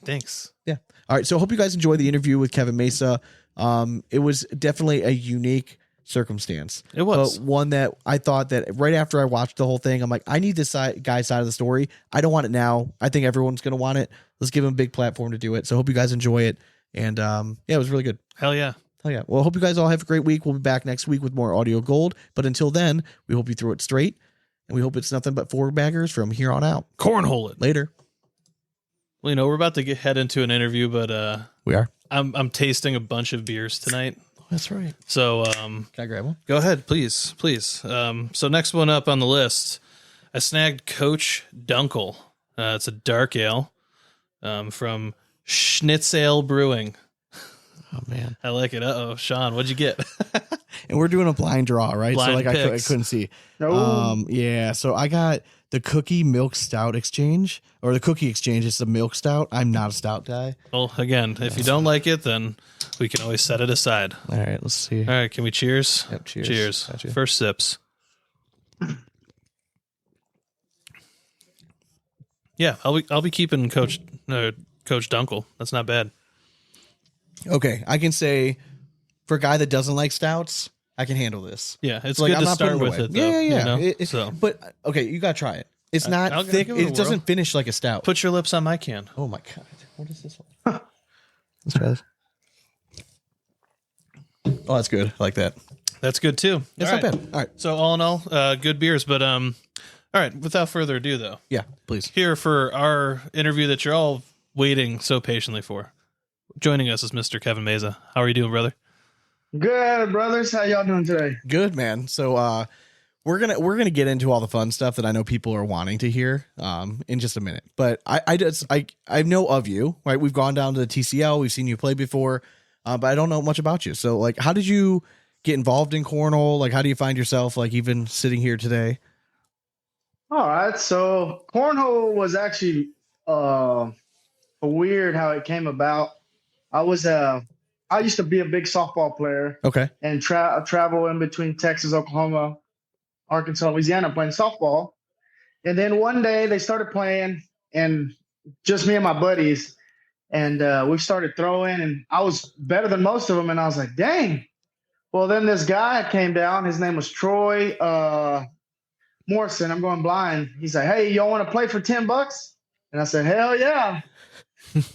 Thanks. Yeah. All right. So I hope you guys enjoyed the interview with Kevin Mesa. It was definitely a unique circumstance. It was. But one that I thought that right after I watched the whole thing, I'm like, I need this guy's side of the story. I don't want it now. I think everyone's going to want it. Let's give him a big platform to do it. So I hope you guys enjoy it. And yeah, it was really good. Hell yeah. Hell yeah. Well, I hope you guys all have a great week. We'll be back next week with more audio gold. But until then, we hope you throw it straight. And we hope it's nothing but 4-baggers from here on out. Cornhole it. Later. Well, you know, we're about to head into an interview, but We are. I'm tasting a bunch of beers tonight. That's right. So Can I grab one? go ahead, please. So next one up on the list, I snagged Coach Dunkel. It's a dark ale from Schnitzel Brewing. Oh, man. I like it. Uh-oh, Sean, what'd you get? And we're doing a blind draw, right? Blind so like I picks. couldn't see. Yeah. So I got the cookie milk stout exchange, or the cookie exchange. It's the milk stout. I'm not a stout guy. Well, again, if you don't like it, then we can always set it aside. All right, let's see. All right, can we cheers? Yep, cheers. Cheers. Gotcha. First sips. Yeah, I'll be keeping Coach Dunkel. That's not bad. Okay, I can say for a guy that doesn't like stouts, I can handle this. Yeah, it's Like, good I'm to not start putting it with away. it, though. Yeah. You know? So. But okay, you gotta try it. It's not I'll thick. give it a It doesn't whirl. finish like a stout. Put your lips on my can. Oh my god! What is this one? Let's try this. Oh, that's good. I like that. That's good too. It's All not right. bad. All right. So all in all, good beers. But all right. Without further ado, though, Yeah, please. here for our interview that you're all waiting so patiently for. Joining us is Mr. Kevin Mesa. How are you doing, brother? Good, brothers. How y'all doing today? Good, man. So we're gonna get into all the fun stuff that I know people are wanting to hear in just a minute. But I know of you, right? We've gone down to the TCL, we've seen you play before, but I don't know much about you. So like, how did you get involved in cornhole? Like, how do you find yourself like even sitting here today? All right. So cornhole was actually weird how it came about. I used to be a big softball player Okay. and travel in between Texas, Oklahoma, Arkansas, Louisiana playing softball. And then one day they started playing, and just me and my buddies, and we started throwing, and I was better than most of them. And I was like, dang. Well, then this guy came down. His name was Troy Morrison. I'm going blind. He's like, hey, y'all want to play for $10? And I said, hell yeah.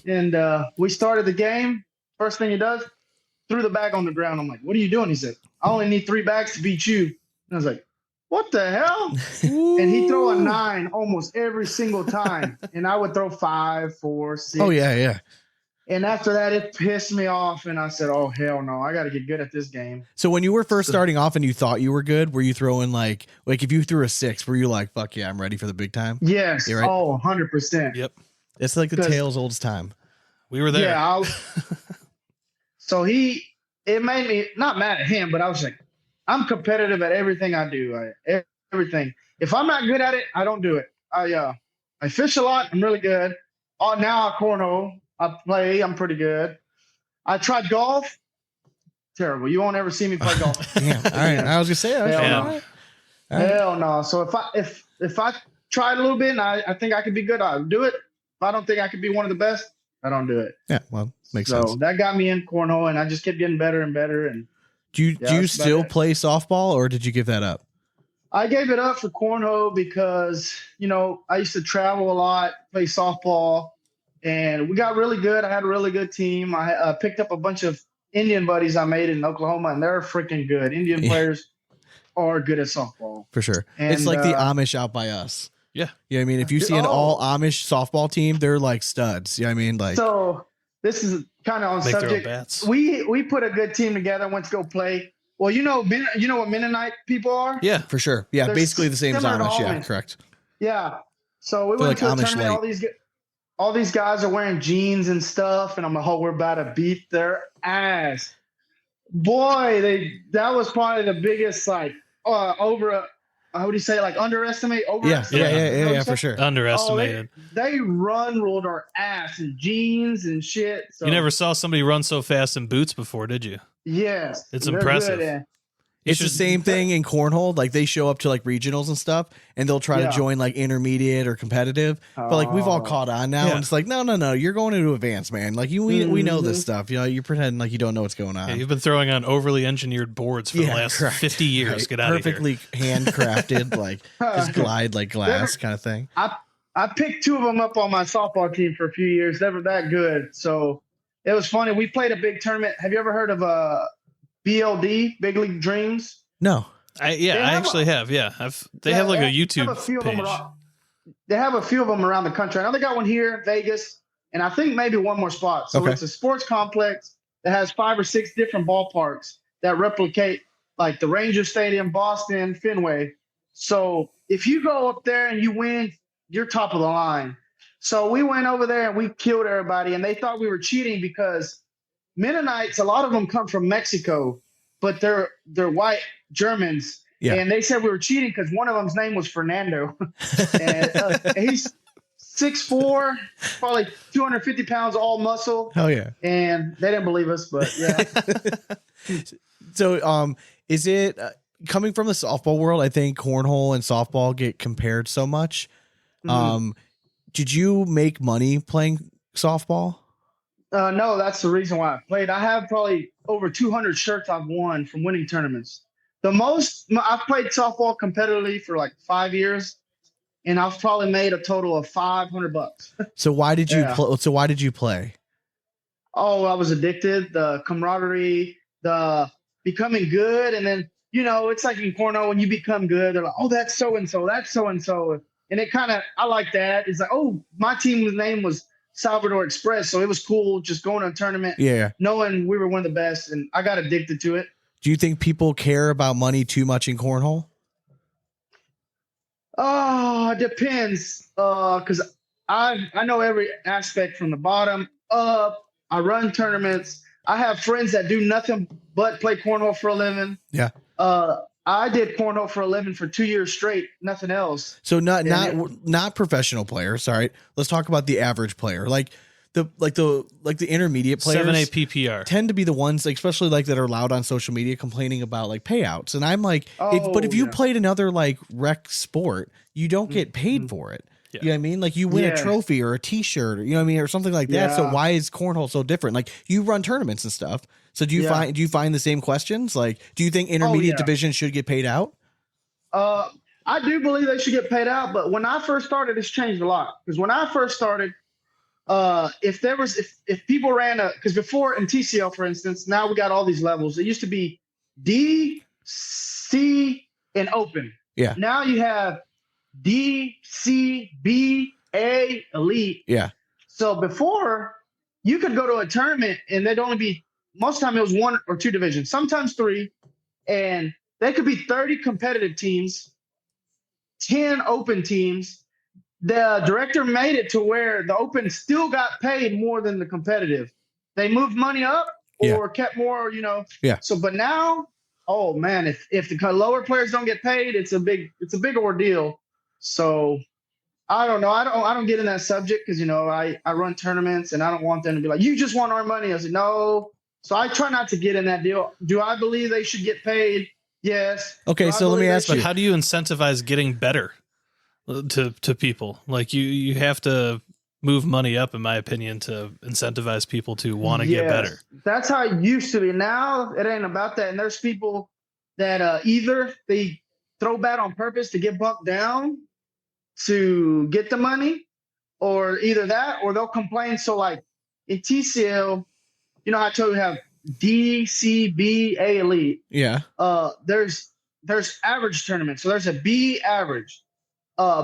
And we started the game. First thing he does, threw the bag on the ground. I'm like, what are you doing? He said, I only need 3 bags to beat you. And I was like, what the hell? And he throw a 9 almost every single time. And I would throw 5, 4, 6. Oh yeah. And after that, it pissed me off. And I said, oh, hell no, I got to get good at this game. So when you were first starting off and you thought you were good, were you throwing like if you threw a 6, were you like, fuck yeah, I'm ready for the big time? Yes. You're right. Oh, 100%. Yep. It's like the tale's oldest time. We were there. Yeah. So it made me not mad at him, but I was like, I'm competitive at everything I do. Everything. If I'm not good at it, I don't do it. I fish a lot. I'm really good. Oh, now I cornhole. I play. I'm pretty good. I tried golf. Terrible. You won't ever see me play golf. Damn. All right. I was gonna say that. Hell Yeah. no. All right. Hell no. So if I tried a little bit and I think I could be good, I'll do it. If I don't think I could be one of the best, I don't do it. Yeah. Well, makes So sense. that got me in cornhole, and I just kept getting better and better. And Do you that's about still it. play softball or did you give that up? I gave it up for cornhole because, I used to travel a lot, play softball, and we got really good. I had a really good team. I picked up a bunch of Indian buddies I made in Oklahoma, and they're freaking good. Indian players are good at softball. For sure. And, It's like the Amish out by us. Yeah. You know what I mean? If you see an all Amish softball team, they're like studs. You know what I mean? Like, So this is kind of on Make their own subject. bats. We put a good team together, went to go play. Well, you know what Mennonite people are? Yeah. for sure. Yeah. They're Basically the same as similar to Amish. Yeah. Amish. Correct. Yeah. So we They're went like to a Amish tournament. light. All these guys are wearing jeans and stuff, and I'm like, oh, we're about to beat their ass. Boy, that was probably the biggest how would you say, like underestimate? Yeah. Overestimate? Yeah. You know Yeah. what Yeah. I'm For saying? sure. Underestimated. They ruled our ass in jeans and shit. So, You never saw somebody run so fast in boots before, did you? Yes. It's they're impressive. good, and- You It's the should- same thing in cornhole. Like they show up to like regionals and stuff, and they'll try Yeah. to join like intermediate or competitive. But like we've all Oh. caught on now, Yeah. and it's like no, you're going into advanced, man. Like we know this stuff. You know, you're pretending like you don't know what's going on. Yeah, you've been throwing on overly engineered boards for the last correct. 50 years. Right. Get out of here. Perfectly handcrafted, like just glide like glass kind of thing. I picked 2 of them up on my softball team for a few years. They were that good. So it was funny. We played a big tournament. Have you ever heard of BLD, Big League Dreams? No, I They have actually have. Yeah. They have like a YouTube page. They have a few of them around the country. I know they got one here, Vegas, and I think maybe one more spot. So Okay. it's a sports complex that has 5 or 6 different ballparks that replicate like the Ranger Stadium, Boston, Fenway. So if you go up there and you win, you're top of the line. So we went over there and we killed everybody, and they thought we were cheating because Mennonites, a lot of them come from Mexico, but they're white Germans. Yeah. And they said we were cheating because one of them's name was Fernando. and he's 6'4", probably 250 pounds, all muscle. hell yeah. And they didn't believe us, but yeah. So, is it coming from the softball world? I think cornhole and softball get compared so much. Did you make money playing softball? No, that's the reason why I played. I have probably over 200 shirts I've won from winning tournaments. The most I've played softball competitively for like 5 years. and I've probably made a total of $500. So why did you Yeah. play? So why did you play? Oh, I was addicted. The camaraderie, the becoming good, and then it's like in cornhole when you become good, they're like, "Oh, that's so and so, that's so and so," and it kind of I like that. It's like, "Oh, my team's name was Salvador Express," so it was cool just going to a tournament, Yeah. knowing we were one of the best, and I got addicted to it. Do you think people care about money too much in cornhole? Oh, it depends. Because I know every aspect from the bottom up. I run tournaments. I have friends that do nothing but play cornhole for a living. Yeah. I did cornhole for a living for 2 years straight, nothing else. So not professional players. Sorry. Let's talk about the average player. Like the intermediate players. 7A PPR tend to be the ones, like, especially like that are loud on social media complaining about like payouts. And I'm like, if you played another like rec sport, you don't get paid for it. Yeah. You know what I mean? Like you win a trophy or a t-shirt or, you know what I mean? Or something like that. So why is cornhole so different? Like you run tournaments and stuff. So do you find the same questions? Like, do you think intermediate division should get paid out? I do believe they should get paid out, but when I first started, it's changed a lot. Because when I first started, if people ran because before in TCL, for instance, now we got all these levels. It used to be D, C, and open. Yeah. Now you have D, C, B, A, elite. Yeah. So before you could go to a tournament and they'd only be, most of the time it was 1 or 2 divisions, sometimes 3, and they could be 30 competitive teams, 10 open teams. The director made it to where the open still got paid more than the competitive. They moved money up or kept more, Yeah. So, but now, oh man, if the lower players don't get paid, it's a big ordeal. So I don't know. I don't get in that subject because, I run tournaments and I don't want them to be like, you just want our money. I said, no. So I try not to get in that deal. Do I believe they should get paid? Yes. Okay. So let me ask But you, how do you incentivize getting better to people? Like you have to move money up, in my opinion, to incentivize people to want to get better. That's how it used to be. Now it ain't about that. And there's people that either they throw bad on purpose to get bucked down to get the money, or either that or they'll complain. So like in TCL, I told you have D, C, B, A elite. yeah. There's average tournaments. So there's a B average.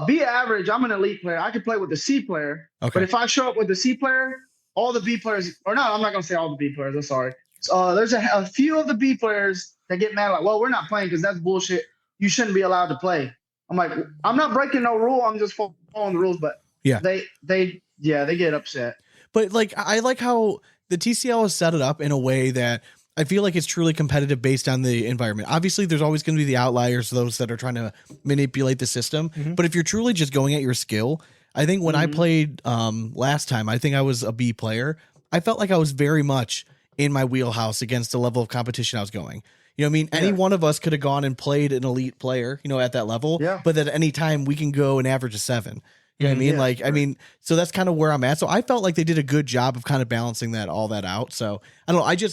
B average, I'm an elite player. I could play with the C player. Okay. But if I show up with the C player, all the B players, or no, I'm not going to say all the B players. I'm sorry. There's a few of the B players that get mad like, well, we're not playing because that's bullshit. You shouldn't be allowed to play. I'm like, I'm not breaking no rule. I'm just following the rules. But they get upset. But like, I like how the TCL has set it up in a way that I feel like it's truly competitive based on the environment. Obviously, there's always going to be the outliers, those that are trying to manipulate the system. Mm-hmm. But if you're truly just going at your skill, I think when I played last time, I think I was a B player. I felt like I was very much in my wheelhouse against the level of competition I was going. You know what I mean? Any one of us could have gone and played an elite player, at that level. Yeah. But at any time, we can go and average a 7. You know what I mean? Yeah, Like, I mean, so that's kind of where I'm at. So I felt like they did a good job of kind of balancing all that out. So I don't know.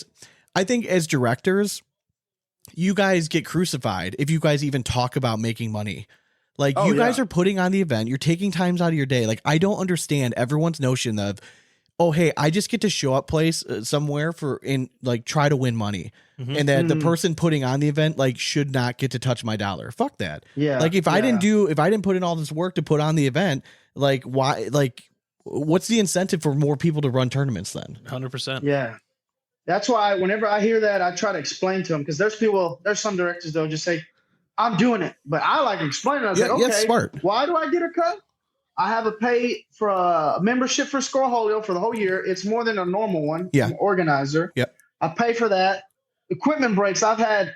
I think as directors, you guys get crucified if you guys even talk about making money. Like you guys are putting on the event. You're taking times out of your day. Like I don't understand everyone's notion of, oh, hey, I just get to show up place somewhere try to win money. Mm-hmm. And that the person putting on the event should not get to touch my dollar. Fuck that. Yeah. Like if I didn't put in all this work to put on the event, why, what's the incentive for more people to run tournaments then? 100%. Yeah. That's why whenever I hear that, I try to explain to them because there's some directors they'll just say, I'm doing it. But I like explaining. I was like, okay, smart. Why do I get a cut? I have a pay for a membership for Scoreholio for the whole year. It's more than a normal one. Yeah. I'm an organizer. Yep. I pay for that. Equipment breaks. I've had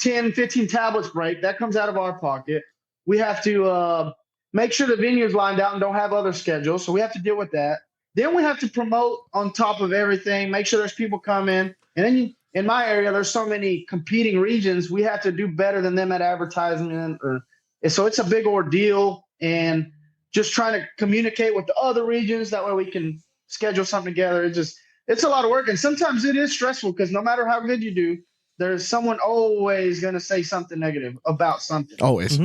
10, 15 tablets break. That comes out of our pocket. We have to make sure the venue's lined out and don't have other schedules. So we have to deal with that. Then we have to promote on top of everything, make sure there's people coming. And then in my area, there's so many competing regions. We have to do better than them at advertisement. So it's a big ordeal. And just trying to communicate with the other regions. That way we can schedule something together. It's a lot of work. And sometimes it is stressful because no matter how good you do, there's someone always going to say something negative about something. Always.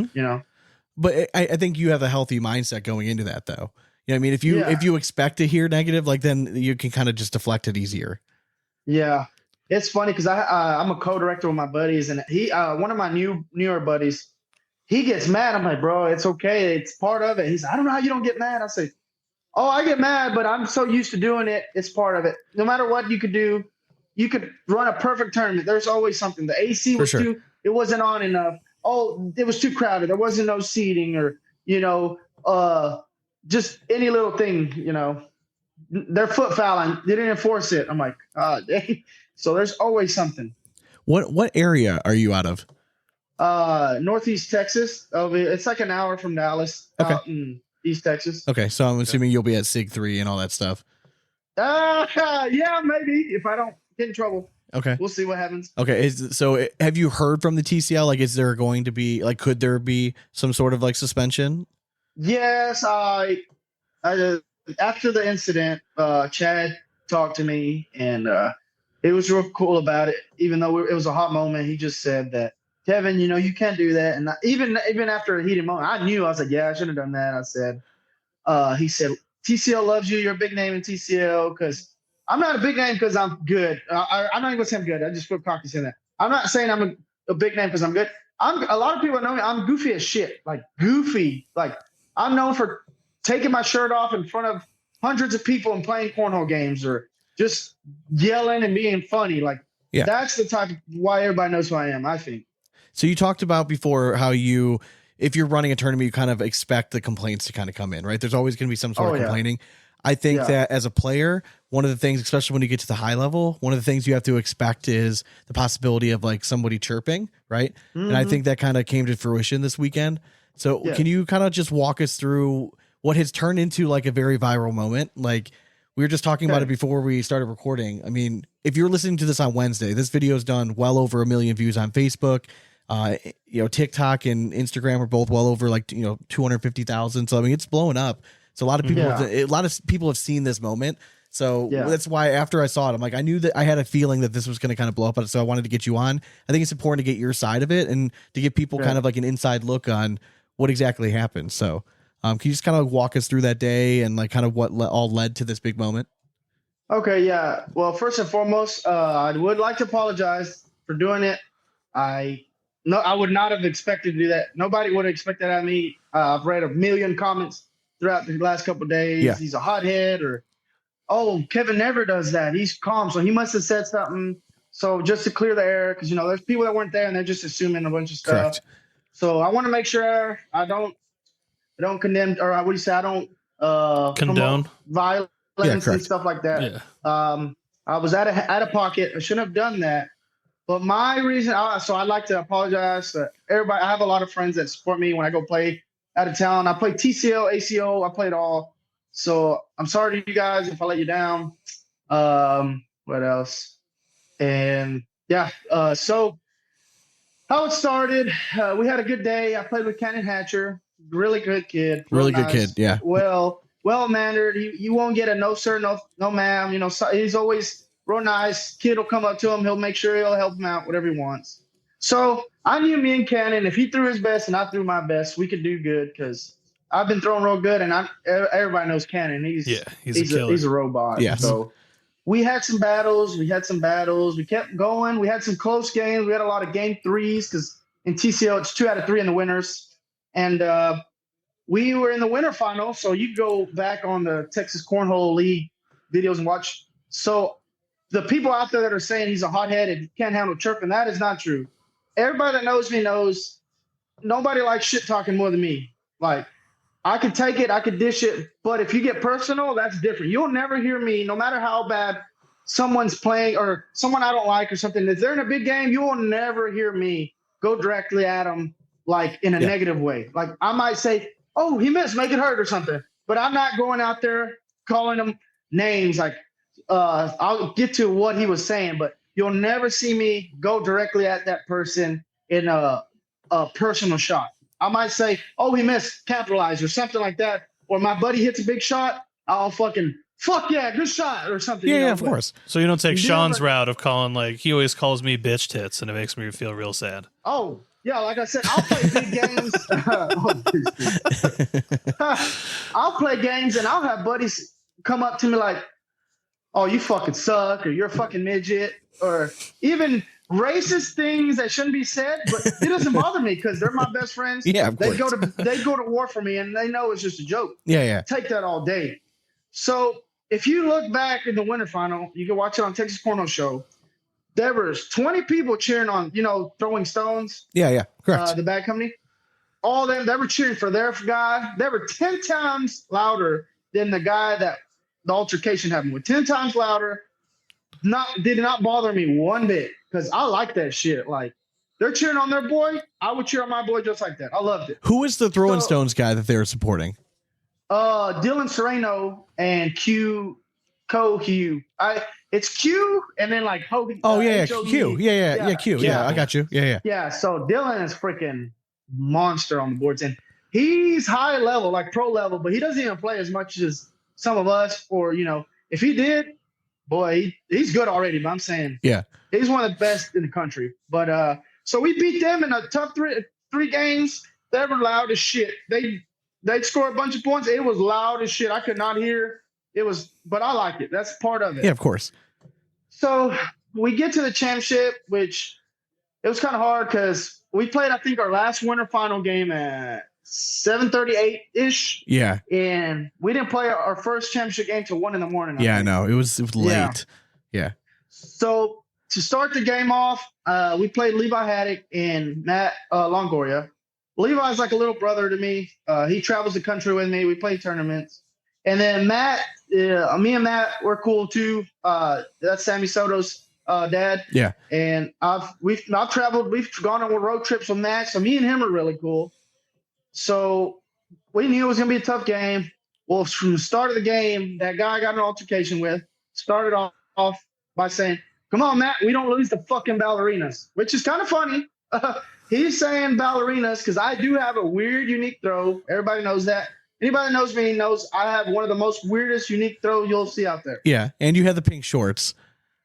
But I think you have a healthy mindset going into that, though. You know what I mean? If you expect to hear negative, like, then you can kind of just deflect it easier. Yeah. It's funny because I'm a co-director with my buddies, and he one of my newer buddies, he gets mad. I'm like, bro, it's okay. It's part of it. He's like, I don't know how you don't get mad. I say, oh, I get mad, but I'm so used to doing it. It's part of it. No matter what you could do, you could run a perfect tournament. There's always something. The AC was it wasn't on enough. Oh, it was too crowded. There wasn't no seating, or, just any little thing, their foot fouling. They didn't enforce it. I'm like, dang. So there's always something. What area are you out of? Northeast Texas. It's like an hour from Dallas. Okay. Out in East Texas. Okay, so I'm assuming you'll be at SIG 3 and all that stuff. Yeah, maybe, if I don't get in trouble. Okay. We'll see what happens. Okay. So have you heard from the TCL? Like, is there going to be, like, could there be some sort of, like, suspension? Yes. I after the incident, Chad talked to me, and it was real cool about it. Even though it was a hot moment, he just said that, Kevin, you can't do that. And even after a heated moment, I knew. I was like, yeah, I shouldn't have done that. I said, he said, TCL loves you. You're a big name in TCL, because I'm not a big name because I'm good. I'm not even going to say I'm good. I just feel cocky saying that. I'm not saying I'm a big name because I'm good. A lot of people know me. I'm goofy as shit. Like, goofy. Like, I'm known for taking my shirt off in front of hundreds of people and playing cornhole games, or just yelling and being funny. Like, that's the type of why everybody knows who I am, I think. So you talked about before how if you're running a tournament, you kind of expect the complaints to kind of come in, right? There's always going to be some sort of complaining. I think that as a player, one of the things, especially when you get to the high level, one of the things you have to expect is the possibility of, like, somebody chirping, right? Mm-hmm. And I think that kind of came to fruition this weekend. So can you kind of just walk us through what has turned into, like, a very viral moment? Like, we were just talking about it before we started recording. I mean, if you're listening to this on Wednesday, this video has done well over 1 million views on Facebook. TikTok and Instagram are both well over, like, 250,000. So I mean, it's blowing up. So a lot of people have seen this moment. So that's why after I saw it, I'm like, I knew that I had a feeling that this was going to kind of blow up. So I wanted to get you on. I think it's important to get your side of it and to give people kind of like an inside look on what exactly happened. So can you just kind of walk us through that day and, like, kind of what all led to this big moment? Okay. Yeah. Well, first and foremost, I would like to apologize for doing it. I would not have expected to do that. Nobody would have expected that out of me. I've read 1 million comments throughout the last couple of days. Yeah. He's a hothead, or, oh, Kevin never does that. He's calm. So he must have said something. So just to clear the air, because, there's people that weren't there and they're just assuming a bunch of stuff. Correct. So I want to make sure I don't condemn, or what do you say? I don't condone violence and stuff like that. Yeah. I was out of pocket. I shouldn't have done that. But my reason, so I'd like to apologize to everybody. I have a lot of friends that support me when I go play out of town. I play TCL, ACO. I play it all. So I'm sorry to you guys if I let you down. What else? And so how it started, we had a good day. I played with Cannon Hatcher. Really good kid. Really good kid. Yeah. Well-mannered. You won't get a no, sir, no, ma'am. He's always real nice. Kid will come up to him. He'll make sure he'll help him out, whatever he wants. So I knew me and Cannon, if he threw his best and I threw my best, we could do good, because I've been throwing real good, and everybody knows Cannon. He's a robot. Yes. So we had some battles. We kept going. We had some close games. We had a lot of game threes, because in TCL it's 2 out of 3 in the winners. And we were in the winter final. So you go back on the Texas Cornhole League videos and watch. So the people out there that are saying he's a hothead and can't handle chirping, that is not true. Everybody that knows me knows nobody likes shit talking more than me. Like, I could take it, I could dish it, but if you get personal, that's different. You'll never hear me, no matter how bad someone's playing or someone I don't like or something. If they're in a big game, you will never hear me go directly at them, like, in a negative way. Like, I might say, oh, he missed, make it hurt or something, but I'm not going out there calling them names. Like, I'll get to what he was saying, but you'll never see me go directly at that person in a personal shot. I might say, oh, he missed, capitalize or something like that. Or my buddy hits a big shot, I'll fucking, fuck yeah, good shot or something. Yeah, of course. So you don't take Sean's route of calling, like, he always calls me bitch tits, and it makes me feel real sad. Oh, Yeah, like I said, I'll play big games. I'll play games and I'll have buddies come up to me like, "Oh, you fucking suck," or "You're a fucking midget," or even racist things that shouldn't be said. But it doesn't bother me because they're my best friends. Yeah, of course. They go to war for me, and they know it's just a joke. Yeah. Take that all day. So if you look back in the winter final, you can watch it on Texas Porno Show. There was 20 people cheering on, throwing stones. Yeah. Correct. The bag company. All of them, they were cheering for their guy. They were 10 times louder than the guy that the altercation happened with. 10 times louder. Did not bother me one bit because I like that shit. Like, they're cheering on their boy. I would cheer on my boy just like that. I loved it. Who is the throwing stones guy that they were supporting? Dylan Serrano and Q. It's Q and then like Hogan. Oh yeah, H-O-E. Q. Yeah, Q. Yeah, I got you. Yeah. Yeah, so Dylan is freaking monster on the boards, and he's high level, like pro level, but he doesn't even play as much as some of us. Or if he did, boy, he's good already. But I'm saying, yeah, he's one of the best in the country. But so we beat them in a tough three games. They were loud as shit. They'd score a bunch of points. It was loud as shit. I could not hear. It was, but I like it. That's part of it. Yeah, of course. So we get to the championship, which it was kind of hard because we played, I think, our last winter final game at 7:38-ish. Yeah. And we didn't play our first championship game till 1 a.m. Yeah, no, it was late. Yeah. So to start the game off, we played Levi Haddock and Matt Longoria. Levi's like a little brother to me. He travels the country with me. We play tournaments. And then Matt, me and Matt, we're cool too. That's Sammy Soto's dad. Yeah. And we've traveled. We've gone on road trips with Matt. So me and him are really cool. So we knew it was gonna be a tough game. Well, from the start of the game, that guy I got an altercation with started off by saying, "Come on, Matt, we don't lose the fucking ballerinas," which is kind of funny. He's saying ballerinas because I do have a weird, unique throw. Everybody knows that. Anybody that knows me knows I have one of the most weirdest, unique throw you'll see out there. Yeah, and you have the pink shorts.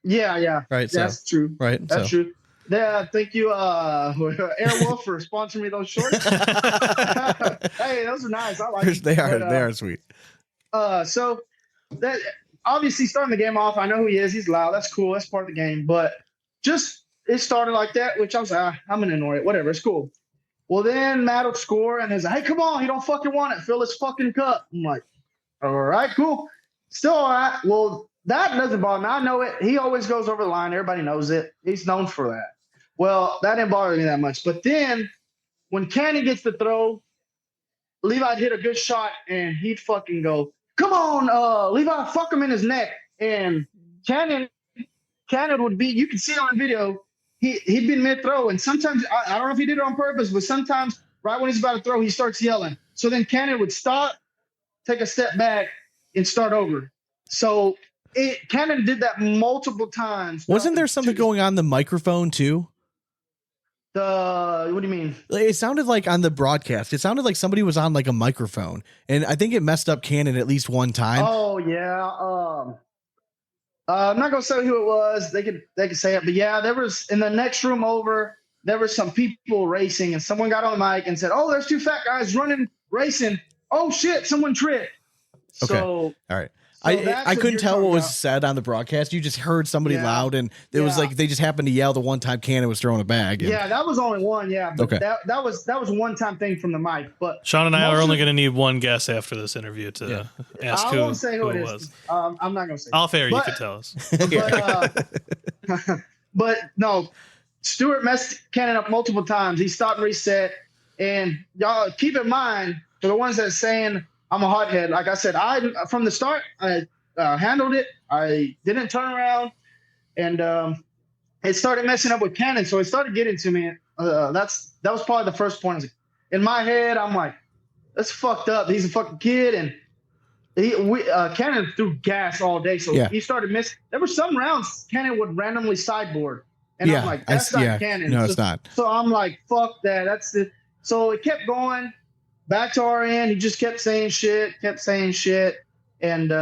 Yeah. Right. That's true. Right. That's true. Yeah, thank you, Airwolf, for sponsoring me those shorts. Hey, those are nice. I like them. They are sweet. So that obviously starting the game off, I know who he is. He's loud. That's cool. That's part of the game. But just it started like that, which I was like, I'm gonna ignore it. Whatever, it's cool. Well, then Matt will score and he's like, "Hey, come on, he don't fucking want it. Fill his fucking cup." I'm like, "All right, cool. Still all right." Well, that doesn't bother me. I know it. He always goes over the line. Everybody knows it. He's known for that. Well, that didn't bother me that much. But then when Cannon gets the throw, Levi'd hit a good shot and he'd fucking go, "Come on, Levi, fuck him in his neck." And Cannon would be, you can see it on video, he'd been mid-throw. And sometimes, I don't know if he did it on purpose, but sometimes right when he's about to throw, he starts yelling. So then Cannon would stop, take a step back, and start over. So Cannon did that multiple times. Wasn't there something going on the microphone too? What do you mean? It sounded like on the broadcast, it sounded like somebody was on like a microphone, and I think it messed up Cannon at least one time. Oh yeah. I'm not gonna say who it was. They could say it, but yeah, there was in the next room over. There were some people racing, and someone got on the mic and said, "Oh, there's two fat guys racing. Oh shit, someone tripped." Okay. So, all right. So I couldn't tell what was said on the broadcast. You just heard somebody loud, and it was like they just happened to yell the one time Cannon was throwing a bag. Yeah, that was only one. Yeah, but okay. that was a one-time thing from the mic. But Sean and I are only going to need one guess after this interview to ask I won't say who it was. I'm not going to say. All fair, you could tell us. But no, Stewart messed Cannon up multiple times. He stopped and reset. And y'all keep in mind, for the ones that are saying I'm a hothead, like I said, from the start, I handled it. I didn't turn around. And it started messing up with Cannon. So it started getting to me. That was probably the first point. In my head, I'm like, that's fucked up. He's a fucking kid. And Cannon threw gas all day. So he started missing. There were some rounds Cannon would randomly sideboard. And I'm like, that's not Cannon. No, it's not. So I'm like, fuck that. That's it. So it kept going back to our end. He just kept saying shit. And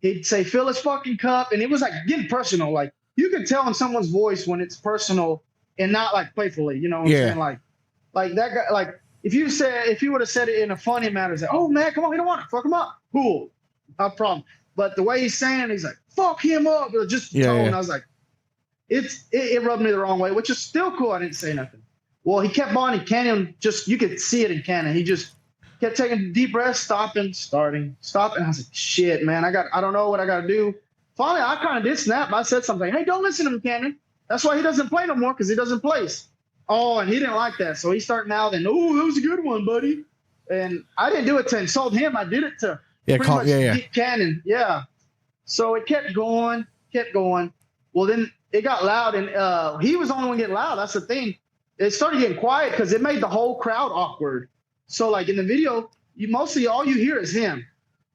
he'd say, "Fill his fucking cup." And it was like getting personal. Like you can tell in someone's voice when it's personal and not like playfully, you know what I'm saying? Like Like that guy, like if you would have said it in a funny manner, like, oh man, come on, we don't want to fuck him up. Cool. No problem. But the way he's saying, he's like, fuck him up. Or just tone. I was like, it rubbed me the wrong way, which is still cool. I didn't say nothing. Well, he kept on. Cannon you could see it in Cannon. He just kept taking deep breaths, stopping, starting, stopping. I was like, shit, man, I don't know what I got to do. Finally, I kind of did snap. I said something. Hey, don't listen to him, Cannon. That's why he doesn't play no more, because he doesn't place. Oh, and he didn't like that. So he started mouthing, oh, that was a good one, buddy. And I didn't do it to insult him. I did it to beat Cannon. Yeah. So it kept going. Well, then it got loud, and he was the only one getting loud. That's the thing. It started getting quiet because it made the whole crowd awkward. So, like, in the video, mostly all you hear is him.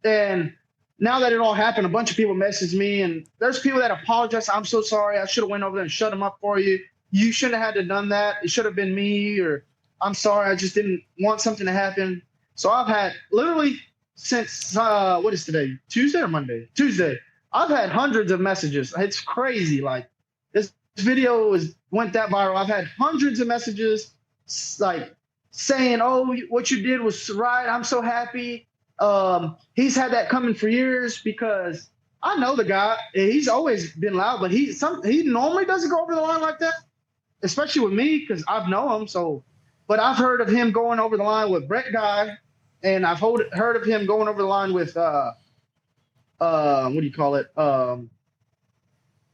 And now that it all happened, a bunch of people messaged me, and there's people that apologize. I'm so sorry. I should have went over there and shut him up for you. You shouldn't have had to done that. It should have been me, or I'm sorry. I just didn't want something to happen. So I've had literally since, what is today? Tuesday or Monday? Tuesday. I've had hundreds of messages. It's crazy. Like, this video went that viral. I've had hundreds of messages like saying, oh, what you did was right. I'm so happy. He's had that coming for years, because I know the guy. He's always been loud, but he normally doesn't go over the line like that, especially with me, because I've known him. So, but I've heard of him going over the line with Brett Guy, and I've heard of him going over the line with what do you call it?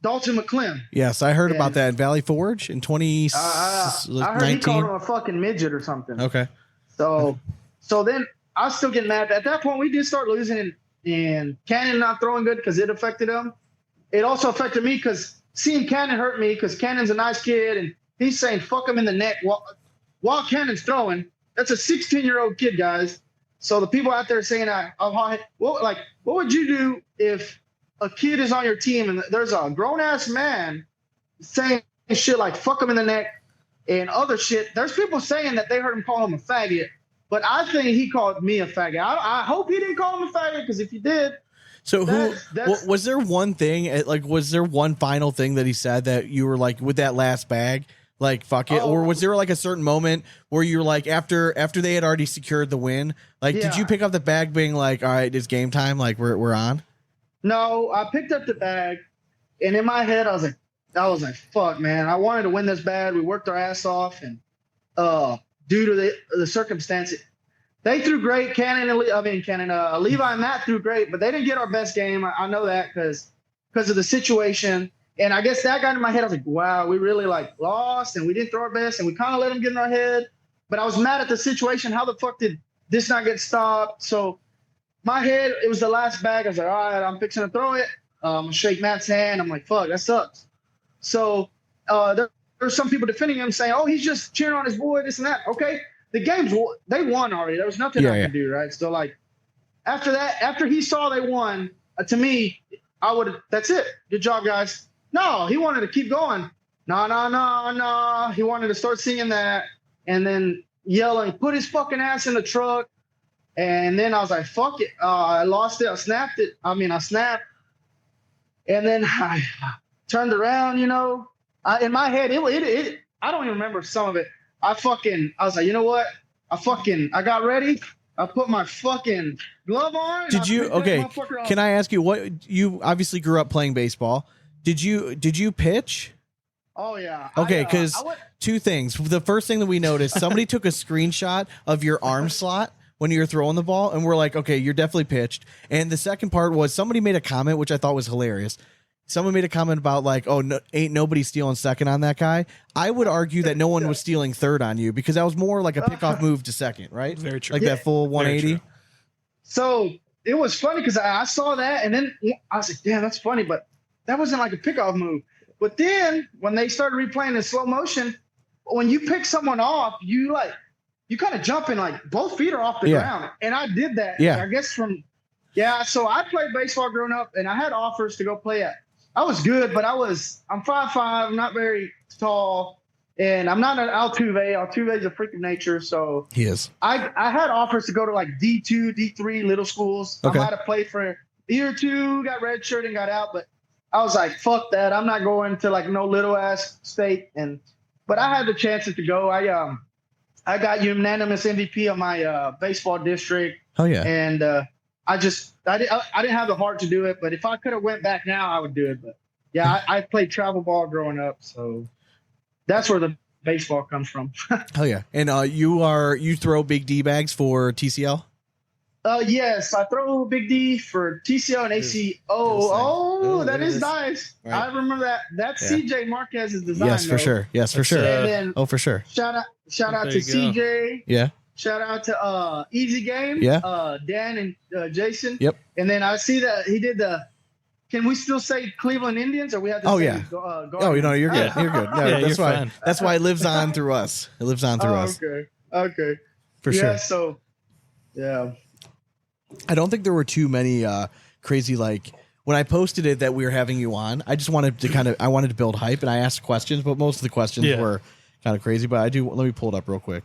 Dalton McClem. Yes, I heard about that in Valley Forge in 2019. I heard he called him a fucking midget or something. Okay. So then I was still getting mad. At that point, we did start losing, and Cannon not throwing good because it affected him. It also affected me because seeing Cannon hurt me, because Cannon's a nice kid, and he's saying fuck him in the neck while Cannon's throwing. That's a 16-year-old kid, guys. So the people out there saying, what would you do if a kid is on your team and there's a grown-ass man saying shit like fuck him in the neck and other shit? There's people saying that they heard him call him a faggot, but I think he called me a faggot. I hope he didn't call him a faggot, because if he did. So was there one thing, like, was there one final thing that he said that you were like, with that last bag, like, fuck it? Or was there like a certain moment where you're like, after they had already secured the win, like, did you pick up the bag being like, all right, it's game time, like we're on? No, I picked up the bag, and in my head I was like, fuck, man, I wanted to win this bad. We worked our ass off, and due to the circumstances, they threw great. Levi and Matt threw great, but they didn't get our best game. I know that because of the situation. And I guess that got in my head. I was like, wow, we really like lost, and we didn't throw our best, and we kind of let them get in our head. But I was mad at the situation. How the fuck did this not get stopped? So my head, it was the last bag. I was like, all right, I'm fixing to throw it. Shake Matt's hand. I'm like, fuck, that sucks. So there's some people defending him, saying, oh, he's just cheering on his boy, this and that. Okay, the game's, they won already. There was nothing I could do, right? So, like, after that, after he saw they won, to me, that's it. Good job, guys. No, he wanted to keep going. No. He wanted to start singing that and then yelling, put his fucking ass in the truck. And then I was like, fuck it. I lost it. I snapped. And then I turned around, in my head, I don't even remember some of it. I was like, you know what? I got ready. I put my fucking glove on. Can I ask you you obviously grew up playing baseball. Did you pitch? Oh yeah. Okay, because two things. The first thing that we noticed, somebody took a screenshot of your arm slot when you were throwing the ball, and we're like, okay, you're definitely pitched. And the second part was somebody made a comment, which I thought was hilarious. Someone made a comment about like, oh, no, ain't nobody stealing second on that guy. I would argue that no one was stealing third on you, because that was more like a pickoff move to second, right? Very true. Like that full 180. So it was funny because I saw that, and then I was like, damn, that's funny, but that wasn't like a pickoff move. But then when they started replaying in slow motion, when you pick someone off, you kind of jump in, like both feet are off the ground. And I did that. Yeah. I guess so I played baseball growing up, and I had offers to go play at. I was good, but I'm 5'5", not very tall, and I'm not an Altuve. Altuve is a freak of nature, so he is. I had offers to go to like D2, D3 little schools. Okay. I might have played for a year or two, got redshirt and got out, but I was like, fuck that. I'm not going to like no little ass state. But I had the chances to go. I got unanimous MVP of my baseball district. Oh yeah. And I didn't have the heart to do it, but if I could have went back now, I would do it. But yeah, I played travel ball growing up, so that's where the baseball comes from. Oh yeah. And you throw big D bags for TCL? Yes, I throw Big D for TCL and ACL. Oh, that is nice. Right. I remember that. That's CJ Marquez's design. Yes, for sure. Yes, for sure. And then For sure. shout out to There you go. CJ. Yeah. Shout out to Easy Game. Yeah. Dan and Jason. Yep. And then I see that he did the. Can we still say Cleveland Indians, or we have to? Oh, say yeah. Guardians? You're good. You're good. No, Yeah, that's you're why. fine. That's why it lives on through us. It lives on through us. Okay. For yeah, sure. So, yeah. I don't think there were too many crazy, like when I posted it that we were having you on, I just wanted to I wanted to build hype, and I asked questions, but most of the questions were kind of crazy. But let me pull it up real quick.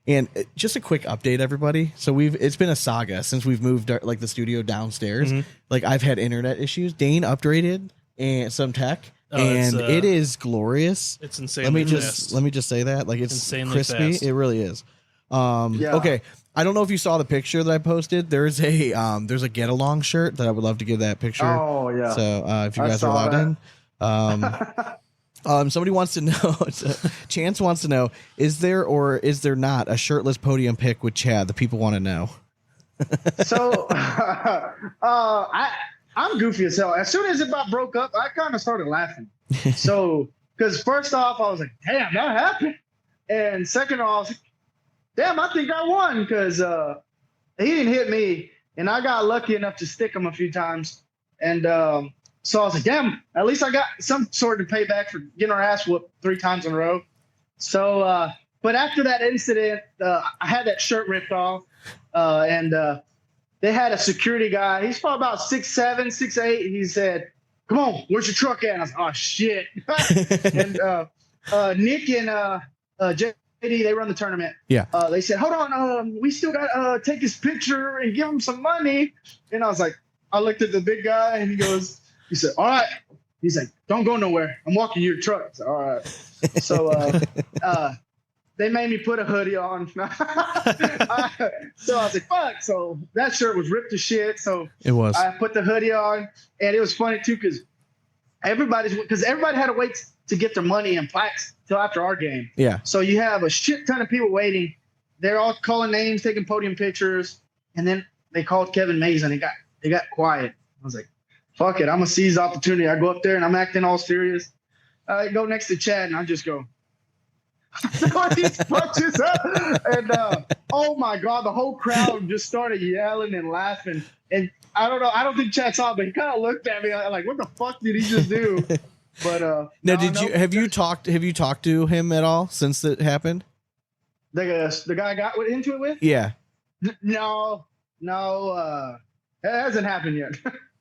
And just a quick update, everybody. So it's been a saga since we've moved like the studio downstairs. Mm-hmm. Like I've had internet issues. Dane upgraded and some tech, and it is glorious. It's insanely fast. Let me just say that, like it's Insanely crispy. fast. It really is. Yeah. Okay. I don't know if you saw the picture that I posted. There's a get along shirt that I would love to give that picture. Oh yeah. So if you I guys are saw allowed in. Somebody wants to know. Chance wants to know: is there or is there not a shirtless podium pic with Chad? The people want to know. So I'm goofy as hell. As soon as it about broke up, I kind of started laughing. So because first off, I was like, "Damn, that happened," and second off, I was like, damn, I think I won because he didn't hit me, and I got lucky enough to stick him a few times, and so I was like, damn, at least I got some sort of payback for getting our ass whooped 3 times in a row. So, but after that incident, I had that shirt ripped off, and they had a security guy. He's probably about 6'7", 6'8". He said, "Come on, where's your truck at?" And I was like, "Oh shit!" And Nick and JD, they run the tournament. Yeah. They said, "Hold on, we still got to take his picture and give him some money." And I was like, I looked at the big guy, and he said, "All right." He's like, "Don't go nowhere. I'm walking your truck." I said, "All right." So they made me put a hoodie on. So I was like, fuck. So that shirt was ripped to shit. So It was. I put the hoodie on, and it was funny too because everybody had to wait to get their money and plaques till after our game. Yeah. So you have a shit ton of people waiting. They're all calling names, taking podium pictures, and then they called Kevin Mesa, and it got quiet. I was like, fuck it, I'm gonna seize the opportunity. I go up there and I'm acting all serious. I go next to Chad and I just go throwing these punches up. And oh my god, the whole crowd just started yelling and laughing. And I don't know, I don't think Chad saw it, but he kind of looked at me like, what the fuck did he just do? But Now, have you talked to him at all since it happened? The guy I got into it with? Yeah. No, it hasn't happened yet.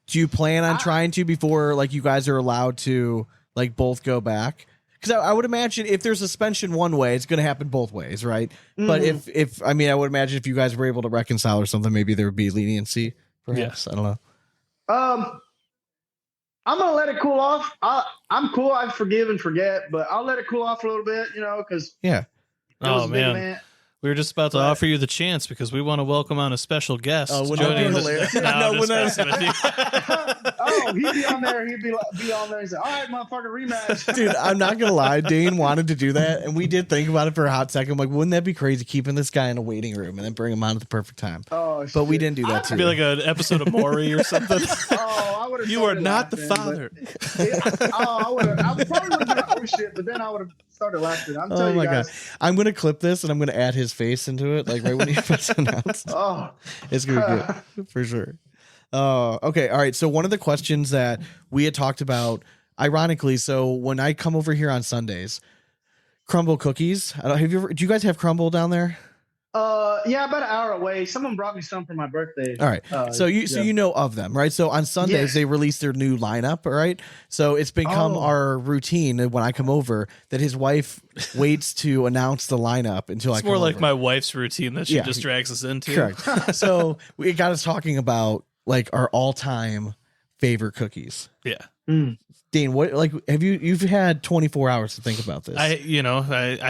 Do you plan on trying to before like you guys are allowed to like both go back? Because I would imagine if there's suspension one way, it's going to happen both ways, right? Mm-hmm. But if I mean, I would imagine if you guys were able to reconcile or something, maybe there would be leniency. Perhaps. I don't know. I'm gonna let it cool off. I'm cool. I forgive and forget, but I'll let it cool off a little bit, because yeah. Oh man. We were just about to offer you the chance because we want to welcome on a special guest. Oh, wouldn't that be hilarious? Oh, he'd be on there. He'd be on there. He's like, "All right, motherfucker, rematch." Dude, I'm not gonna lie. Dane wanted to do that, and we did think about it for a hot second. Like, wouldn't that be crazy keeping this guy in a waiting room and then bring him on at the perfect time? Oh, but we didn't do that too. It'd be like an episode of Maury or something. Oh, I would have. You are not the father. I probably would have done shit, but then I would have started laughing. I'm telling you guys. God. I'm gonna clip this and I'm gonna add his face into it, like right when he first announced. Oh, it's gonna be good for sure. Okay, all right. So one of the questions that we had talked about, ironically, so when I come over here on Sundays, crumble cookies. Do you guys have crumble down there? Yeah, about an hour away. Someone brought me some for my birthday. All right. So you know of them, right? So on Sundays they release their new lineup, all right? So it's become our routine when I come over that his wife waits to announce the lineup until I come over. It's more like my wife's routine that she just drags us into. Correct. So we got us talking about like our all-time favorite cookies. Yeah. Dane, what you've had 24 hours to think about this? I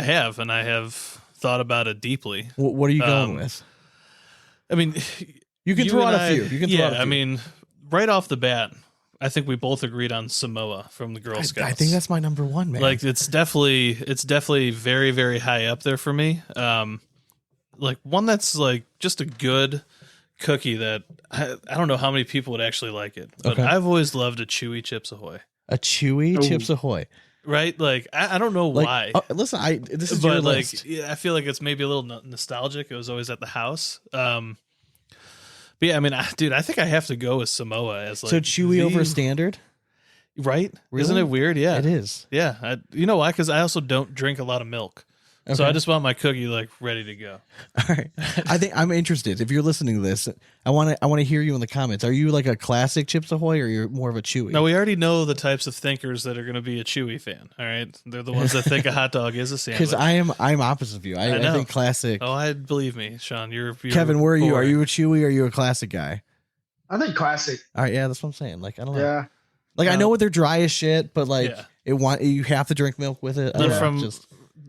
have, and I have thought about it deeply. What are you going with? I mean, You can throw out a few. You can throw out a few. I mean, right off the bat, I think we both agreed on Samoa from the Girl Scouts. I think that's my number one, man. Like it's definitely very, very high up there for me. Like one that's like just a good cookie that I don't know how many people would actually like it, but I've always loved a chewy Chips Ahoy. A chewy Chips Ahoy, right? Like I don't know why. Listen, this is but your like list. yeah, I feel like it's maybe a little nostalgic. It was always at the house. But yeah, I mean, dude, I think I have to go with Samoa as like So chewy over standard, right? Really? Isn't it weird? Yeah, it is. Yeah, you know why? Because I also don't drink a lot of milk. Okay. So I just want my cookie like ready to go. All right. I think I'm interested. If you're listening to this, I want to hear you in the comments. Are you like a classic Chips Ahoy or you're more of a chewy? No, we already know the types of thinkers that are going to be a chewy fan. All right, they're the ones that think a hot dog is a sandwich. Because I'm opposite of you. I think classic. Oh, I believe me, Sean. You're Kevin. Where are you? boring. Are you a chewy or are you a classic guy? I think classic. All right. Yeah, that's what I'm saying. Like I don't know. Yeah. Like I know what they're dry as shit, but like Yeah. you have to drink milk with it. Then Yeah. from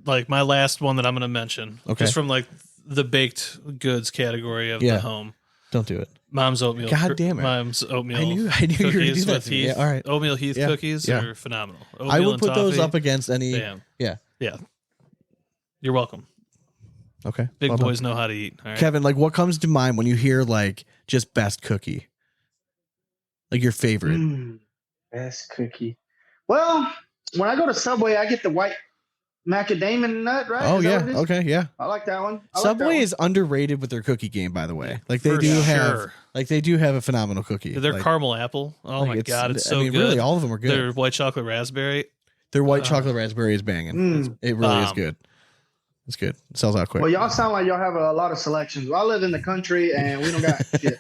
like my last one that I'm going to mention, Okay. just from like the baked goods category of the home. Don't do it. Mom's oatmeal. God damn it. Mom's oatmeal. I knew you were gonna cookies do that with to me. Heath. Yeah, all right. Oatmeal Heath Yeah. cookies Yeah. are phenomenal. I Oatmeal would and put those toffee, up against any. bam. Yeah. Yeah. You're welcome. Okay. Big Well done. boys know how to eat. All right. Kevin, like what comes to mind when you hear like just best cookie? Like your favorite. Best cookie. Well, when I go to Subway, I get the white macadamia nut, right? Oh Is that yeah. what it is? Okay. Yeah. I like that one. I like that Subway one. is underrated with their cookie game, by the way. Like they For do sure. have a phenomenal cookie. Their like, caramel apple. Oh like my god, it's so good. Really, all of them are good. Their white chocolate raspberry. Their white chocolate raspberry is banging. It really is good. It's good. It sells out quick. Well, y'all sound like y'all have a lot of selections. Well, I live in the country and we don't got shit.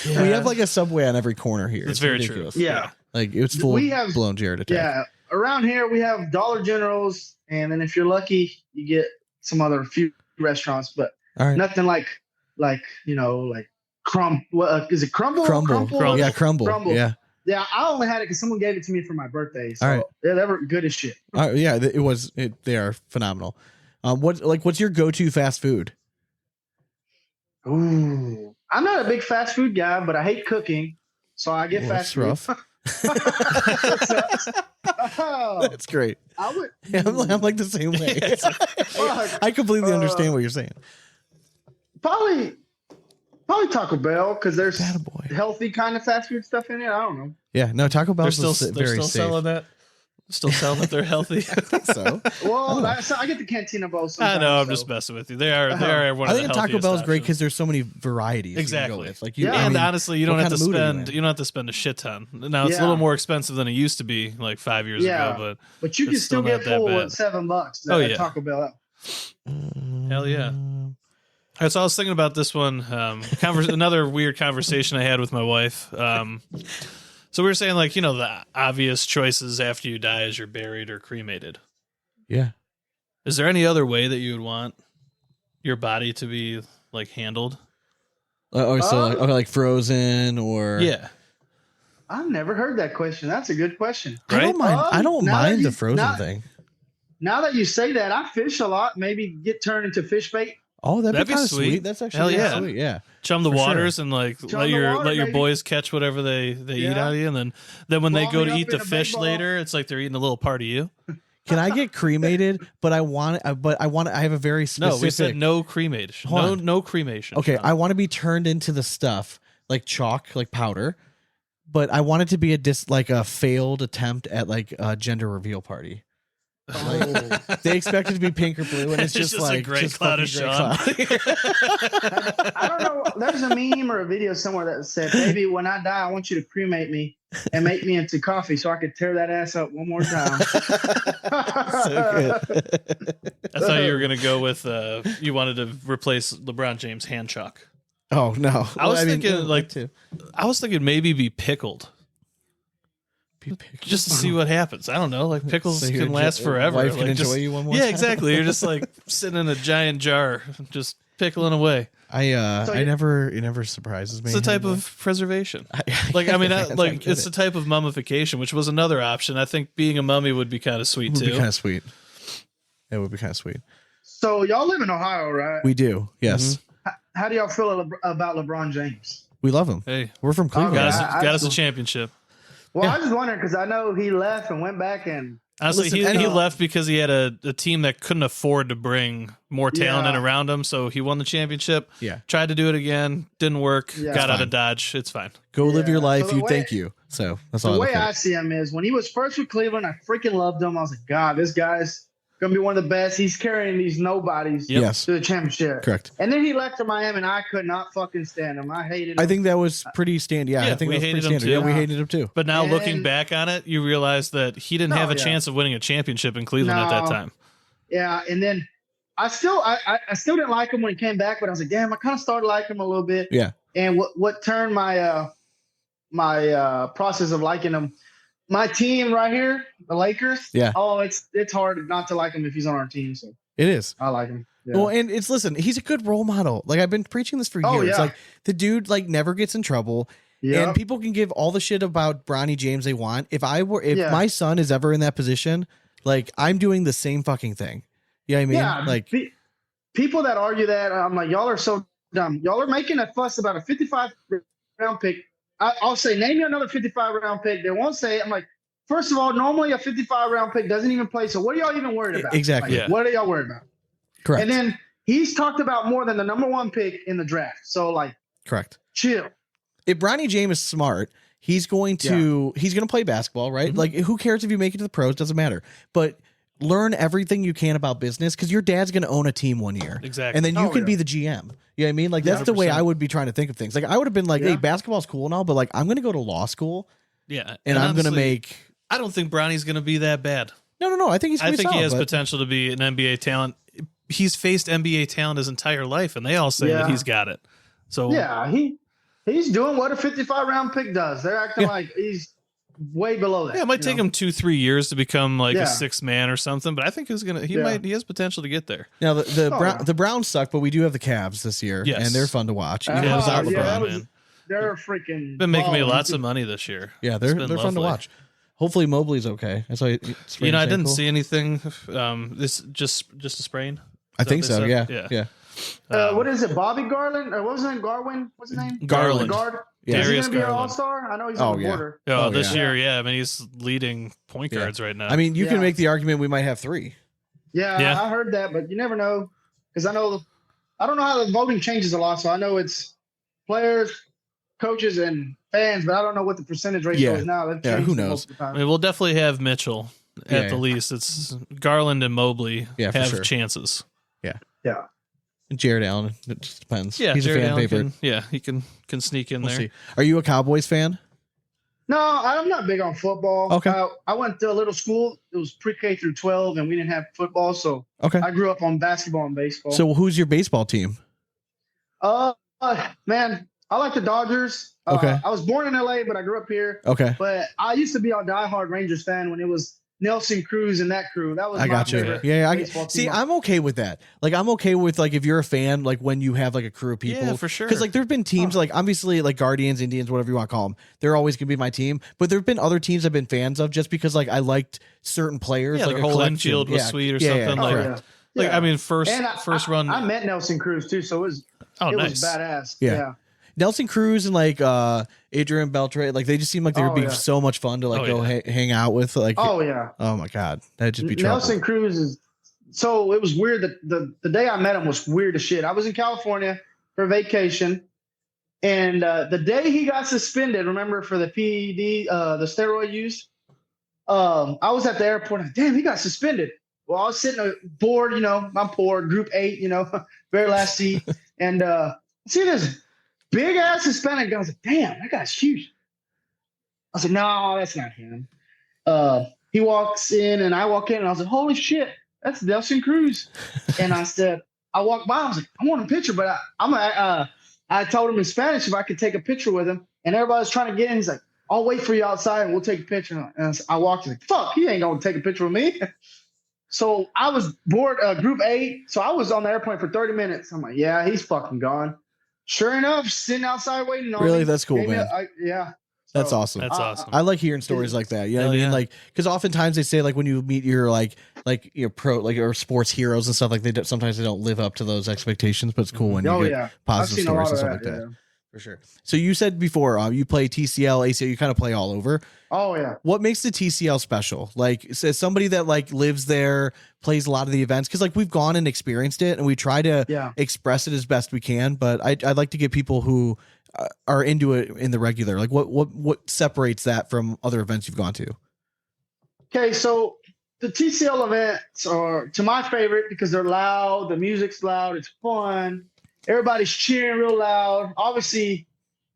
We have like a Subway on every corner here. It's very ridiculous. true. Yeah. Like it's full We have- blown Jared attack. Yeah. Around here, we have Dollar Generals. And then if you're lucky, you get some other few restaurants, but All right. nothing like is it Crumble? Crumble. Yeah, Crumble. Crumble. Yeah. Yeah, I only had it because someone gave it to me for my birthday. So All right. yeah, they were good as shit. Yeah, they are phenomenal. What's your go-to fast food? Ooh. I'm not a big fast food guy, but I hate cooking. So I get fast food. That's rough. Oh, That's great. I would I'm like the same way. fuck. I completely understand what you're saying. Probably Taco Bell because there's Attaboy. healthy kind of fast food stuff in it. I don't know. Yeah, no, Taco Bell They're is still very safe. selling that. Still selling that they're healthy. So Well, I get the Cantina Bowl I sometimes. know. I'm so. just messing with you. They are one I of think the Taco healthiest Bell is great options. because there's so many varieties. You can Exactly. go with. Like Yeah. And honestly, you don't have to spend. You You don't have to spend a shit ton. Now it's a Yeah. little more expensive than it used to be, like 5 years Yeah. ago. But you can It's still still get not that full bad. with $7 Oh, at yeah. Taco Bell. Hell yeah. All right, so I was thinking about this one. Another weird conversation I had with my wife. So we were saying, like, the obvious choices after you die is you're buried or cremated. Yeah. Is there any other way that you would want your body to be like handled? Like frozen or Yeah. I've never heard that question. That's a good question. I don't mind. I don't Now that mind you- the frozen now- thing. Now that you say that, I fish a lot. Maybe get turned into fish bait. Oh, that'd be That'd be kind of sweet. sweet. That's actually Hell kinda yeah. sweet. Yeah. Chum the For sure. waters and like Chum let the your water, baby. boys catch whatever they eat Yeah. out of you, and then when they Ball go me to up eat in the a fish big ball. later, it's like they're eating a little part of you. Can I get cremated? But I have a very specific. No, we said no cremation. Hold on. No cremation. Okay, Sean. I want to be turned into the stuff like chalk, like powder, but I want it to be a failed attempt at like a gender reveal party. Oh. They expect it to be pink or blue, and it's It's just just a like gray just cloud of fucking gray cloud. I don't know. There's a meme or a video somewhere that said, "Baby, when I die, I want you to cremate me and make me into coffee so I could tear that ass up one more time." So good. I thought you were gonna go with you wanted to replace LeBron James hand chalk. Oh no! I was thinking that like too. I was thinking maybe be pickled. Just to see what happens. I don't know. Like pickles So your can last forever. wife like can just, enjoy you one more Yeah, time? exactly. You're just like sitting in a giant jar, just pickling away. So It never surprises me. It's a type of preservation. Like I mean, it's a type of mummification, which was another option. I think being a mummy would be kind of sweet would too. be kind of sweet. It would be kind of sweet. So y'all live in Ohio, right? We do. Yes. How do y'all feel about LeBron James? We love him. Hey, We're from Cleveland. got us a championship. Well, I was just wondering because I know he left and went back and. Honestly, he left because he had a team that couldn't afford to bring more talent in around him, so he won the championship. Yeah. Tried to do it again, didn't work, Yeah. got out of Dodge. It's fine. Go live your life. So Thank you. So that's all. The way I see him is when he was first with Cleveland, I freaking loved him. I was like, God, this guy's gonna be one of the best. He's carrying these nobodies Yes. to the championship. Correct. And then he left to Miami, and I could not fucking stand him. I hated him. I think that was pretty standard. Yeah, Yeah, I think we that was pretty hated him standard. too. Yeah, we hated him too. But now And- looking back on it, you realize that he didn't have a chance of winning a championship in Cleveland at that No. time. Yeah, and then I still didn't like him when he came back, but I was like, damn, I kind of started liking him a little bit. Yeah. And what turned my process of liking him, my team right here, the Lakers. Yeah. Oh, it's hard not to like him if he's on our team. So It is. I like him. Yeah. Well, and listen, he's a good role model. Like I've been preaching this for Oh, years. yeah. Like the dude like never gets in trouble. Yep. And people can give all the shit about Bronny James they want. If Yeah. my son is ever in that position, like I'm doing the same fucking thing. You know what I mean? Yeah, Like people that argue that, I'm like, y'all are so dumb. Y'all are making a fuss about a 55 round pick. I'll say, name me another 55 round pick. They won't say it. I'm like, first of all, normally a 55 round pick doesn't even play. So what are y'all even worried about? Exactly. Like, Yeah. What are y'all worried about? correct. And then he's talked about more than the number one pick in the draft. So like, Correct. chill. If Bronny James is smart, he's going to play basketball, right? Like who cares if you make it to the pros? Doesn't matter. But learn everything you can about business because your dad's going to own a team one year. Exactly. And then you Oh, can yeah. be the GM. You know what I mean? Like that's the way 100%. I would be trying to think of things. Like I would have been like, Yeah. hey, basketball's cool now, but like I'm going to go to law school Yeah. and I'm going to honestly, make. I don't think Bronny's going to be that bad. No. I think he's. I think he solid, has but- potential to be an NBA talent. He's faced NBA talent his entire life, and they all say that Yeah. he's got it. So Yeah, he's doing what a 55 round pick does. They're acting like he's way below that. yeah, it might take him 2-3 years to become like Yeah. a sixth man or something, but I think he's gonna. He has potential to get there. Now the yeah. the Browns suck, but we do have the Cavs this year, Yes. and they're fun to watch. Even Yeah, without yeah, LeBron. that was- man. They're freaking. Been making me balling. lots of money this year. Yeah, It's they're been fun to lovely. watch. Hopefully Mobley's okay. I saw I didn't see anything. This just a sprain. I Is think that so. what Yeah, they said? yeah. What is it? Bobby Garland or what was his name? Garwin? What's his name? Garland. Guard. Yeah. Is he Darius gonna be an Garland. all-star? I know he's Oh, on the yeah. border. Oh, Oh, this yeah. year, yeah. I mean, he's leading point Yeah. guards right now. I mean, you can Yeah. make the argument we might have 3. Yeah, Yeah. I heard that, but you never know because I don't know how the voting changes a lot. So I know it's players, coaches, and fans, but I don't know what the percentage ratio Yeah. is now. They've Yeah, changed who it knows? multiple I times. mean, we'll definitely have Mitchell at Yeah, the yeah. least. It's Garland and Mobley Yeah, for have sure. chances. Yeah. Jared Allen. It just depends. Yeah, he's Jared a fan Allen favorite. he can sneak in We'll there. see. Are you a Cowboys fan? No, I'm not big on football. Okay. I went to a little school. It was pre-K through 12, and we didn't have football, so Okay. I grew up on basketball and baseball. So who's your baseball team? Man, I like the Dodgers. Okay. I was born in LA, but I grew up here. Okay. But I used to be a diehard Rangers fan when it was Nelson Cruz and that crew. That was I my got you. favorite Yeah, baseball team. see, I'm okay with that. Like, I'm okay with like if you're a fan, like when you have like a crew of people. Yeah, for sure. Because like there've been teams like obviously like Guardians, Indians, whatever you want to call them. They're always gonna be my team. But there've been other teams I've been fans of just because like I liked certain players. Yeah, like their a whole collection. infield was Yeah. sweet or Yeah, something yeah, like. correct. yeah. Like I mean, first And run. I met Nelson Cruz too, so it was nice. badass. Yeah. Yeah. Nelson Cruz and like Adrian Beltre, like they just seem like they would Oh, be yeah. so much fun to like Oh, go yeah. hang out with. Like, Oh yeah. oh my god, that'd just be trouble. Nelson Cruz is so it was weird that the day I met him was weird as shit. I was in California for vacation, and the day he got suspended, remember for the PED, the steroid use, I was at the airport. And, damn, he got suspended. Well, I was sitting bored, I'm poor, Group 8, very last seat, and I see this big ass Hispanic guy. I was like, damn, that guy's huge. I said, no, that's not him. He walks in and I walk in and I was like, holy shit, that's Nelson Cruz. And I said, I walked by, I was like, I want a picture, but I told him in Spanish if I could take a picture with him, and everybody was trying to get in. He's like, I'll wait for you outside and we'll take a picture. And I walked in like, fuck, he ain't gonna take a picture with me. So I was bored, Group 8. So I was on the airplane for 30 minutes. I'm like, yeah, he's fucking gone. Sure enough, sitting outside waiting on Really? me. That's cool, Gave me man. yeah. That's awesome. That's awesome. I like hearing stories like that. You know what I Hell mean? yeah. Like, because oftentimes they say like when you meet your like your pro or sports heroes and stuff like sometimes they don't live up to those expectations, but it's cool when you get positive stories and stuff like that. For sure. So you said before you play TCL, ACL, you kind of play all over. Oh yeah. What makes the TCL special? Like, as somebody that like lives there, plays a lot of the events, because like we've gone and experienced it, and we try to express it as best we can. But I'd like to get people who are into it in the regular. Like, what separates that from other events you've gone to? Okay, so the TCL events are to my favorite because they're loud, the music's loud, it's fun, everybody's cheering real loud. Obviously,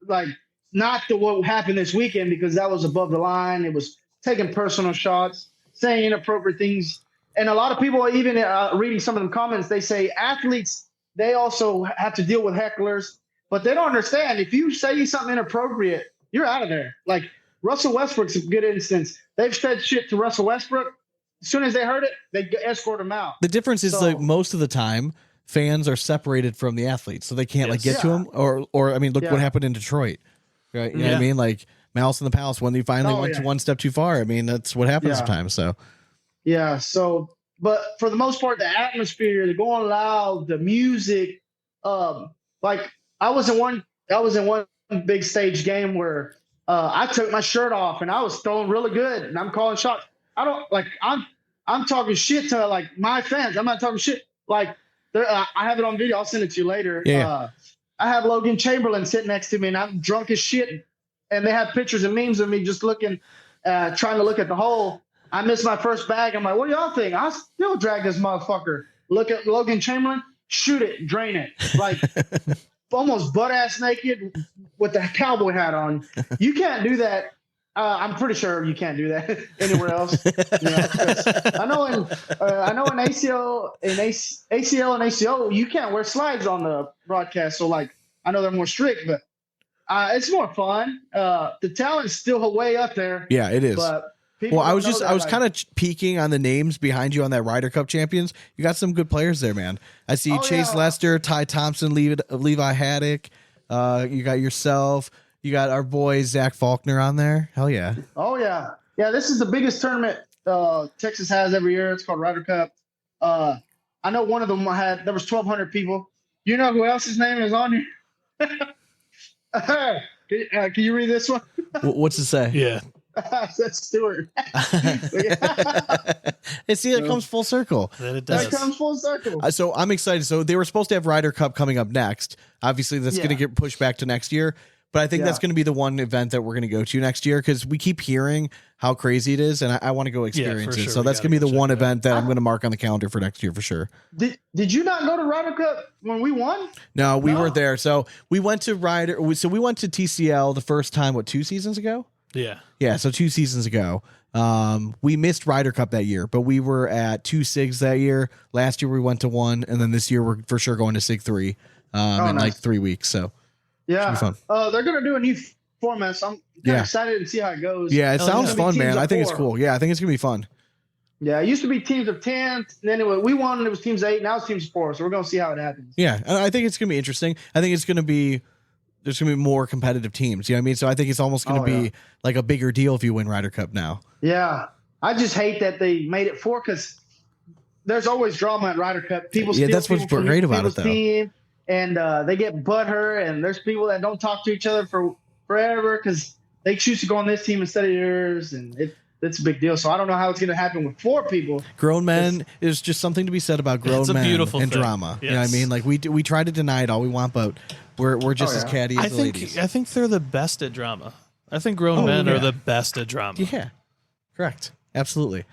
like not what happened this weekend because that was above the line. It was taking personal shots, saying inappropriate things, and a lot of people, even reading some of the comments, they say athletes, they also have to deal with hecklers, but they don't understand. If you say something inappropriate, you're out of there. Like Russell Westbrook's a good instance. They've said shit to Russell Westbrook. As soon as they heard it, they escort him out. The difference is like most of the time, fans are separated from the athletes, so they can't like get to them. Or I mean, look what happened in Detroit, right? You know what I mean? Like Malice in the Palace, when they finally went to one step too far. I mean, that's what happens sometimes. So but for the most part, the atmosphere, the going loud, the music, like I was in one big stage game where I took my shirt off and I was throwing really good and I'm calling shots. I don't like I'm talking shit to like my fans. I'm not talking shit like I have it on video. I'll send it to you later. Yeah. I have Logan Chamberlain sitting next to me and I'm drunk as shit. And they have pictures and memes of me just looking, trying to look at the hole. I missed my first bag. I'm like, what do y'all think? I'll still drag this motherfucker. Look at Logan Chamberlain, shoot it, drain it. Like almost butt ass naked with the cowboy hat on. You can't do that. I'm pretty sure you can't do that anywhere else. You know, I know in ACL and ACO, you can't wear slides on the broadcast. So like, I know they're more strict, but it's more fun. The talent's still way up there. Yeah, it is. But well, I was kind of peeking on the names behind you on that Ryder Cup champions. You got some good players there, man. I see Chase Lester, Ty Thompson, Levi Haddock. You got yourself. You got our boy Zach Faulkner on there. Hell yeah. Oh yeah. Yeah, this is the biggest tournament Texas has every year. It's called Ryder Cup. I know one of them there was 1,200 people. You know who else's name is on here? Can you read this one? What's it say? Yeah. That's Stewart. And see, it comes full circle. That comes full circle. So I'm excited. So they were supposed to have Ryder Cup coming up next. Obviously, that's going to get pushed back to next year. But I think that's going to be the one event that we're going to go to next year because we keep hearing how crazy it is, and I want to go experience it. Sure. So that's going to be the one event that I'm going to mark on the calendar for next year for sure. Did you not go to Ryder Cup when we won? No, we weren't there. So we went to we went to TCL the first time, 2 seasons ago? Yeah, so 2 seasons ago. We missed Ryder Cup that year, but we were at 2 SIGs that year. Last year we went to 1, and then this year we're for sure going to SIG 3 in like 3 weeks. So yeah, fun. They're gonna do a new format. So I'm kind of excited to see how it goes. Yeah, it sounds fun, man. I think it's cool. Yeah, I think it's gonna be fun. Yeah, it used to be teams of 10, and then we won, and it was teams 8. Now it's teams of 4. So we're gonna see how it happens. Yeah, I think it's gonna be interesting. I think it's gonna be. There's going to be more competitive teams. You know what I mean? So I think it's almost going to be like a bigger deal if you win Ryder Cup now. Yeah. I just hate that they made it 4 because there's always drama at Ryder Cup. People steal that's what's great about it, though. Team, and they get butthurt, and there's people that don't talk to each other for forever because they choose to go on this team instead of yours, and it's a big deal. So I don't know how it's going to happen with 4 people. Grown men is just something to be said about grown men and drama. Yes. You know what I mean? Like we try to deny it all we want, but we're just as catty as the ladies. I think they're the best at drama. I think grown men are the best at drama. Yeah, correct. Absolutely.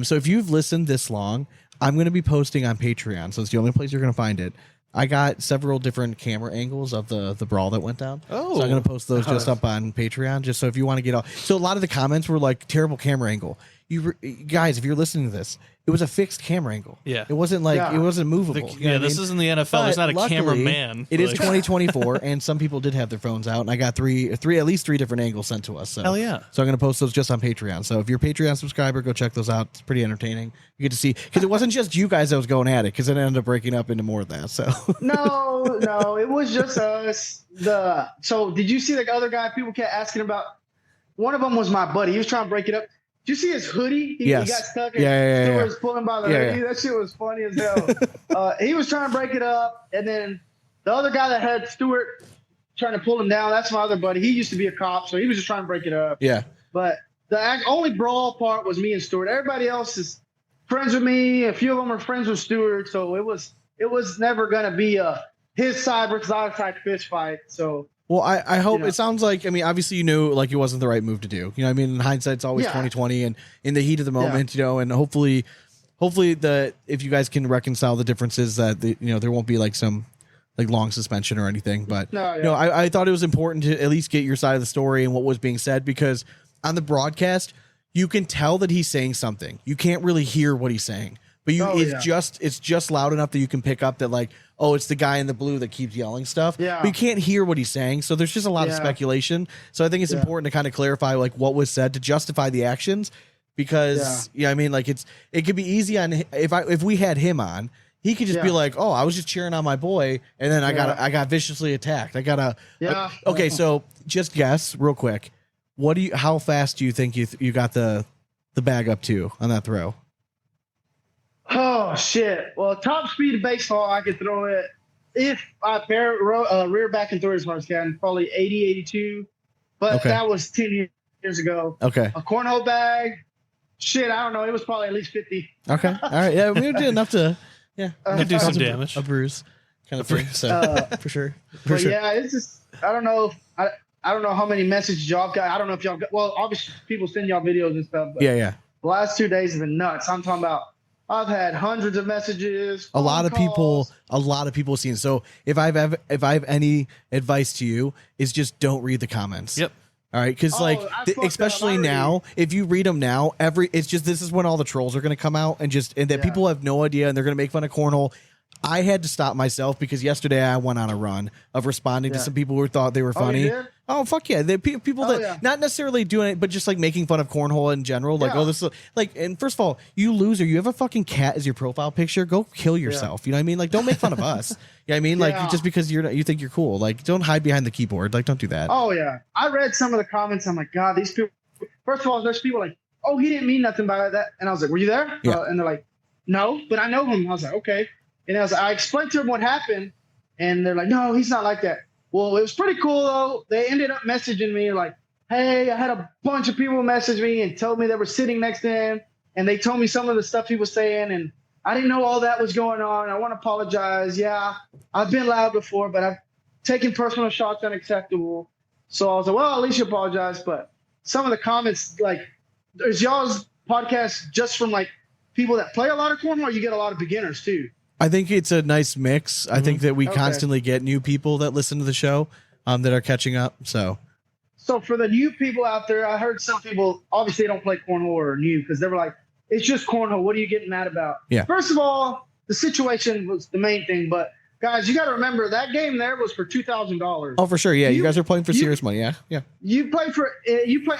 So if you've listened this long, I'm going to be posting on Patreon. So it's the only place you're going to find it. I got several different camera angles of the brawl that went down. So I'm going to post those just up on Patreon, just so if you want to get all. So a lot of the comments were like, terrible camera angle. You guys, if you're listening to this, it was a fixed camera angle. Yeah. It wasn't like, it wasn't movable. This isn't the NFL. There's not a cameraman. It is 2024, and some people did have their phones out, and I got at least three different angles sent to us. So. Hell yeah. So I'm going to post those just on Patreon. So if you're a Patreon subscriber, go check those out. It's pretty entertaining. You get to see, because it wasn't just you guys that was going at it, because it ended up breaking up into more of that. So No, it was just us. So did you see the other guy people kept asking about one of them was my buddy. He was trying to break it up. Did you see his hoodie? He got stuck. And Stewart was pulling by the hoodie. That shit was funny as hell. He was trying to break it up, and then the other guy that had Stewart trying to pull him down, that's my other buddy. He used to be a cop, so he was just trying to break it up. Yeah. But the only brawl part was me and Stewart. Everybody else is friends with me. A few of them are friends with Stewart, so it was never gonna be a his side versus our side fist fight. So. Well, I hope it sounds like, I mean, obviously you knew like it wasn't the right move to do. You know what I mean? In hindsight, it's always 2020 and in the heat of the moment, you know, and hopefully if you guys can reconcile the differences that, there won't be like some like long suspension or anything. But, I thought it was important to at least get your side of the story and what was being said, because on the broadcast, you can tell that he's saying something. You can't really hear what he's saying. But it's just loud enough that you can pick up that like, oh, it's the guy in the blue that keeps yelling stuff. Yeah. But you can't hear what he's saying. So there's just a lot of speculation. So I think it's important to kind of clarify like what was said to justify the actions, because I mean, like it could be easy on if we had him on, he could just be like, oh, I was just cheering on my boy, and then I got viciously attacked. Okay, so just guess real quick. How fast do you think you got the bag up to on that throw? Oh, shit. Well, top speed of baseball, I could throw it. If I rear back and throw it as hard as I can, probably 80, 82. But that was 10 years ago. Okay. A cornhole bag, shit, I don't know. It was probably at least 50. Okay. All right. Yeah, we did enough to do some damage. A bruise. Kind of free. So, for sure. For sure. Yeah, it's just, I don't know. I don't know how many messages y'all got. I don't know if y'all got, well, obviously people send y'all videos and stuff. But the last 2 days have been nuts. I'm talking about, I've had hundreds of messages. A lot of people seen. So if I have any advice to you, is just don't read the comments. Yep. All right, because especially now, if you read them now, this is when all the trolls are going to come out and people have no idea and they're going to make fun of cornhole. I had to stop myself because yesterday I went on a run of responding to some people who thought they were funny. Oh, fuck yeah. The people that not necessarily doing it, but just like making fun of cornhole in general. Like, oh, this is like, and first of all, you loser, you have a fucking cat as your profile picture. Go kill yourself. You know what I mean? Like, don't make fun of us. You know what I mean? Like, just because you think you're cool. Like, don't hide behind the keyboard. Like, don't do that. Oh, yeah. I read some of the comments. I'm like, God, these people. First of all, there's people like, oh, he didn't mean nothing by that. And I was like, were you there? Yeah. And they're like, no, but I know him. I was like, okay. And I explained to them what happened, and they're like, no, he's not like that. Well, it was pretty cool, though. They ended up messaging me like, hey, I had a bunch of people message me and told me they were sitting next to him, and they told me some of the stuff he was saying, and I didn't know all that was going on. I want to apologize. Yeah, I've been loud before, but I've taken personal shots unacceptable. So I was like, well, at least you apologize. But some of the comments, like, is y'all's podcast just from, like, people that play a lot of cornhole, or you get a lot of beginners, too? I think it's a nice mix. I think that we constantly get new people that listen to the show that are catching up. So for the new people out there, I heard some people obviously don't play cornhole or are new because they were like, it's just cornhole. What are you getting mad about? Yeah. First of all, the situation was the main thing. But, guys, you got to remember that game there was for $2,000. Oh, for sure. Yeah, you guys are playing for serious money. Yeah, yeah. You play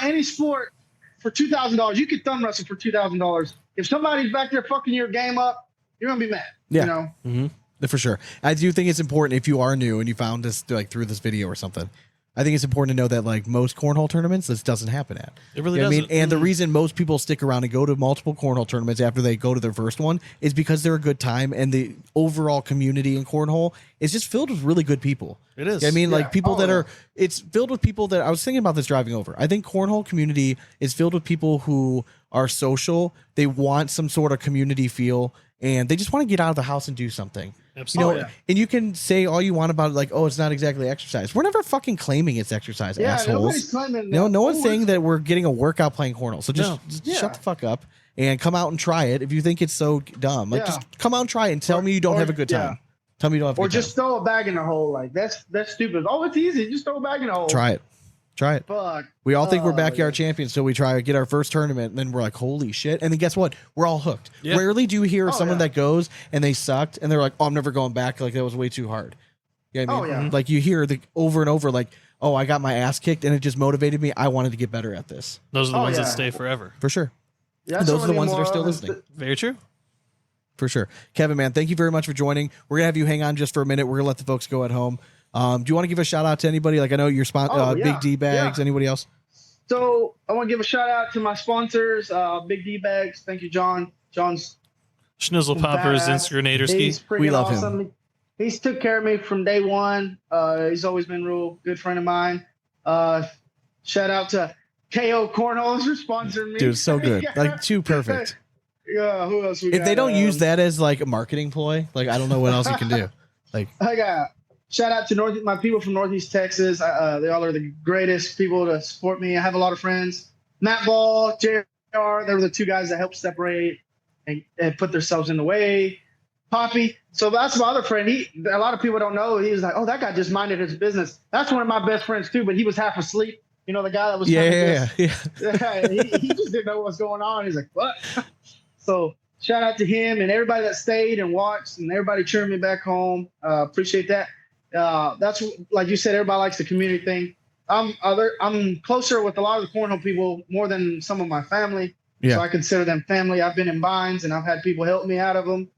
any sport for $2,000. You could thumb wrestle for $2,000. If somebody's back there fucking your game up, you're gonna be mad. Yeah. You know? Mm-hmm. For sure. I do think it's important if you are new and you found this like through this video or something. I think it's important to know that like most cornhole tournaments, this doesn't happen at. It really doesn't. I mean, and the reason most people stick around and go to multiple cornhole tournaments after they go to their first one is because they're a good time, and the overall community in cornhole is just filled with really good people. It is. I mean, like people it's filled with people that I was thinking about this driving over. I think cornhole community is filled with people who are social. They want some sort of community feel, and they just want to get out of the house and do something. Absolutely. And you can say all you want about it, like, oh, it's not exactly exercise. We're never fucking claiming it's exercise, assholes. Nobody's claiming no one's saying that we're getting a workout playing cornhole. So just shut the fuck up and come out and try it. If you think it's so dumb, like just come out and try it and tell me you don't have a good time. Tell me you don't have a good time. Or just throw a bag in the hole. Like that's stupid. Oh, it's easy. Just throw a bag in the hole. Try it. Fuck. We all think we're backyard champions, so we try to get our first tournament, and then we're like, holy shit. And then guess what? We're all hooked. Yep. Rarely do you hear someone that goes and they sucked, and they're like, oh, I'm never going back. Like, that was way too hard. You know what I mean? Like, you hear over and over, like, oh, I got my ass kicked, and it just motivated me. I wanted to get better at this. Those are the ones that stay forever. For sure. Yeah, those are the ones that are still listening. Very true. For sure. Kevin, man, thank you very much for joining. We're going to have you hang on just for a minute. We're going to let the folks go at home. Do you want to give a shout out to anybody? Like, I know your sponsor, Big D Bags. Anybody else? So I want to give a shout out to my sponsors, Big D Bags. Thank you, John. John's Schnizzle Poppers, badass. Instigatorski. He's freaking We love him. awesome. He's took care of me from day one. He's always been a real good friend of mine. Shout out to KO Cornholes for sponsoring me. Dude, so good. Like, too perfect. Yeah, who else we got? If they don't use that as like a marketing ploy, like I don't know what else you can do. Like, I got shout out to my people from Northeast Texas. They all are the greatest people to support me. I have a lot of friends. Matt Ball, JR, they were the two guys that helped separate and put themselves in the way. Poppy. So that's my other friend. A lot of people don't know. He was like, oh, that guy just minded his business. That's one of my best friends too, but he was half asleep. You know, the guy that was yeah. he just didn't know what was going on. He's like, what? So shout out to him and everybody that stayed and watched and everybody cheering me back home. Appreciate that. That's like you said, everybody likes the community thing. I'm closer with a lot of the cornhole people more than some of my family. Yeah. So I consider them family. I've been in binds and I've had people help me out of them.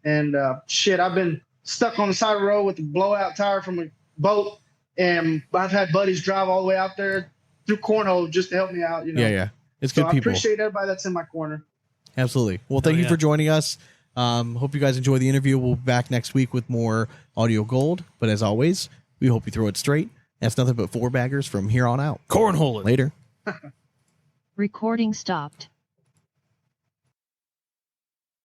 And I've been stuck on the side of the road with a blowout tire from a boat. And I've had buddies drive all the way out there through cornhole just to help me out. You know? Yeah. It's So good I people. appreciate everybody that's in my corner. Absolutely. Well, thank you for joining us. Hope you guys enjoy the interview. We'll be back next week with more audio gold. But as always, we hope you throw it straight. That's nothing but 4 baggers from here on out. Cornhole it. Later. Recording stopped.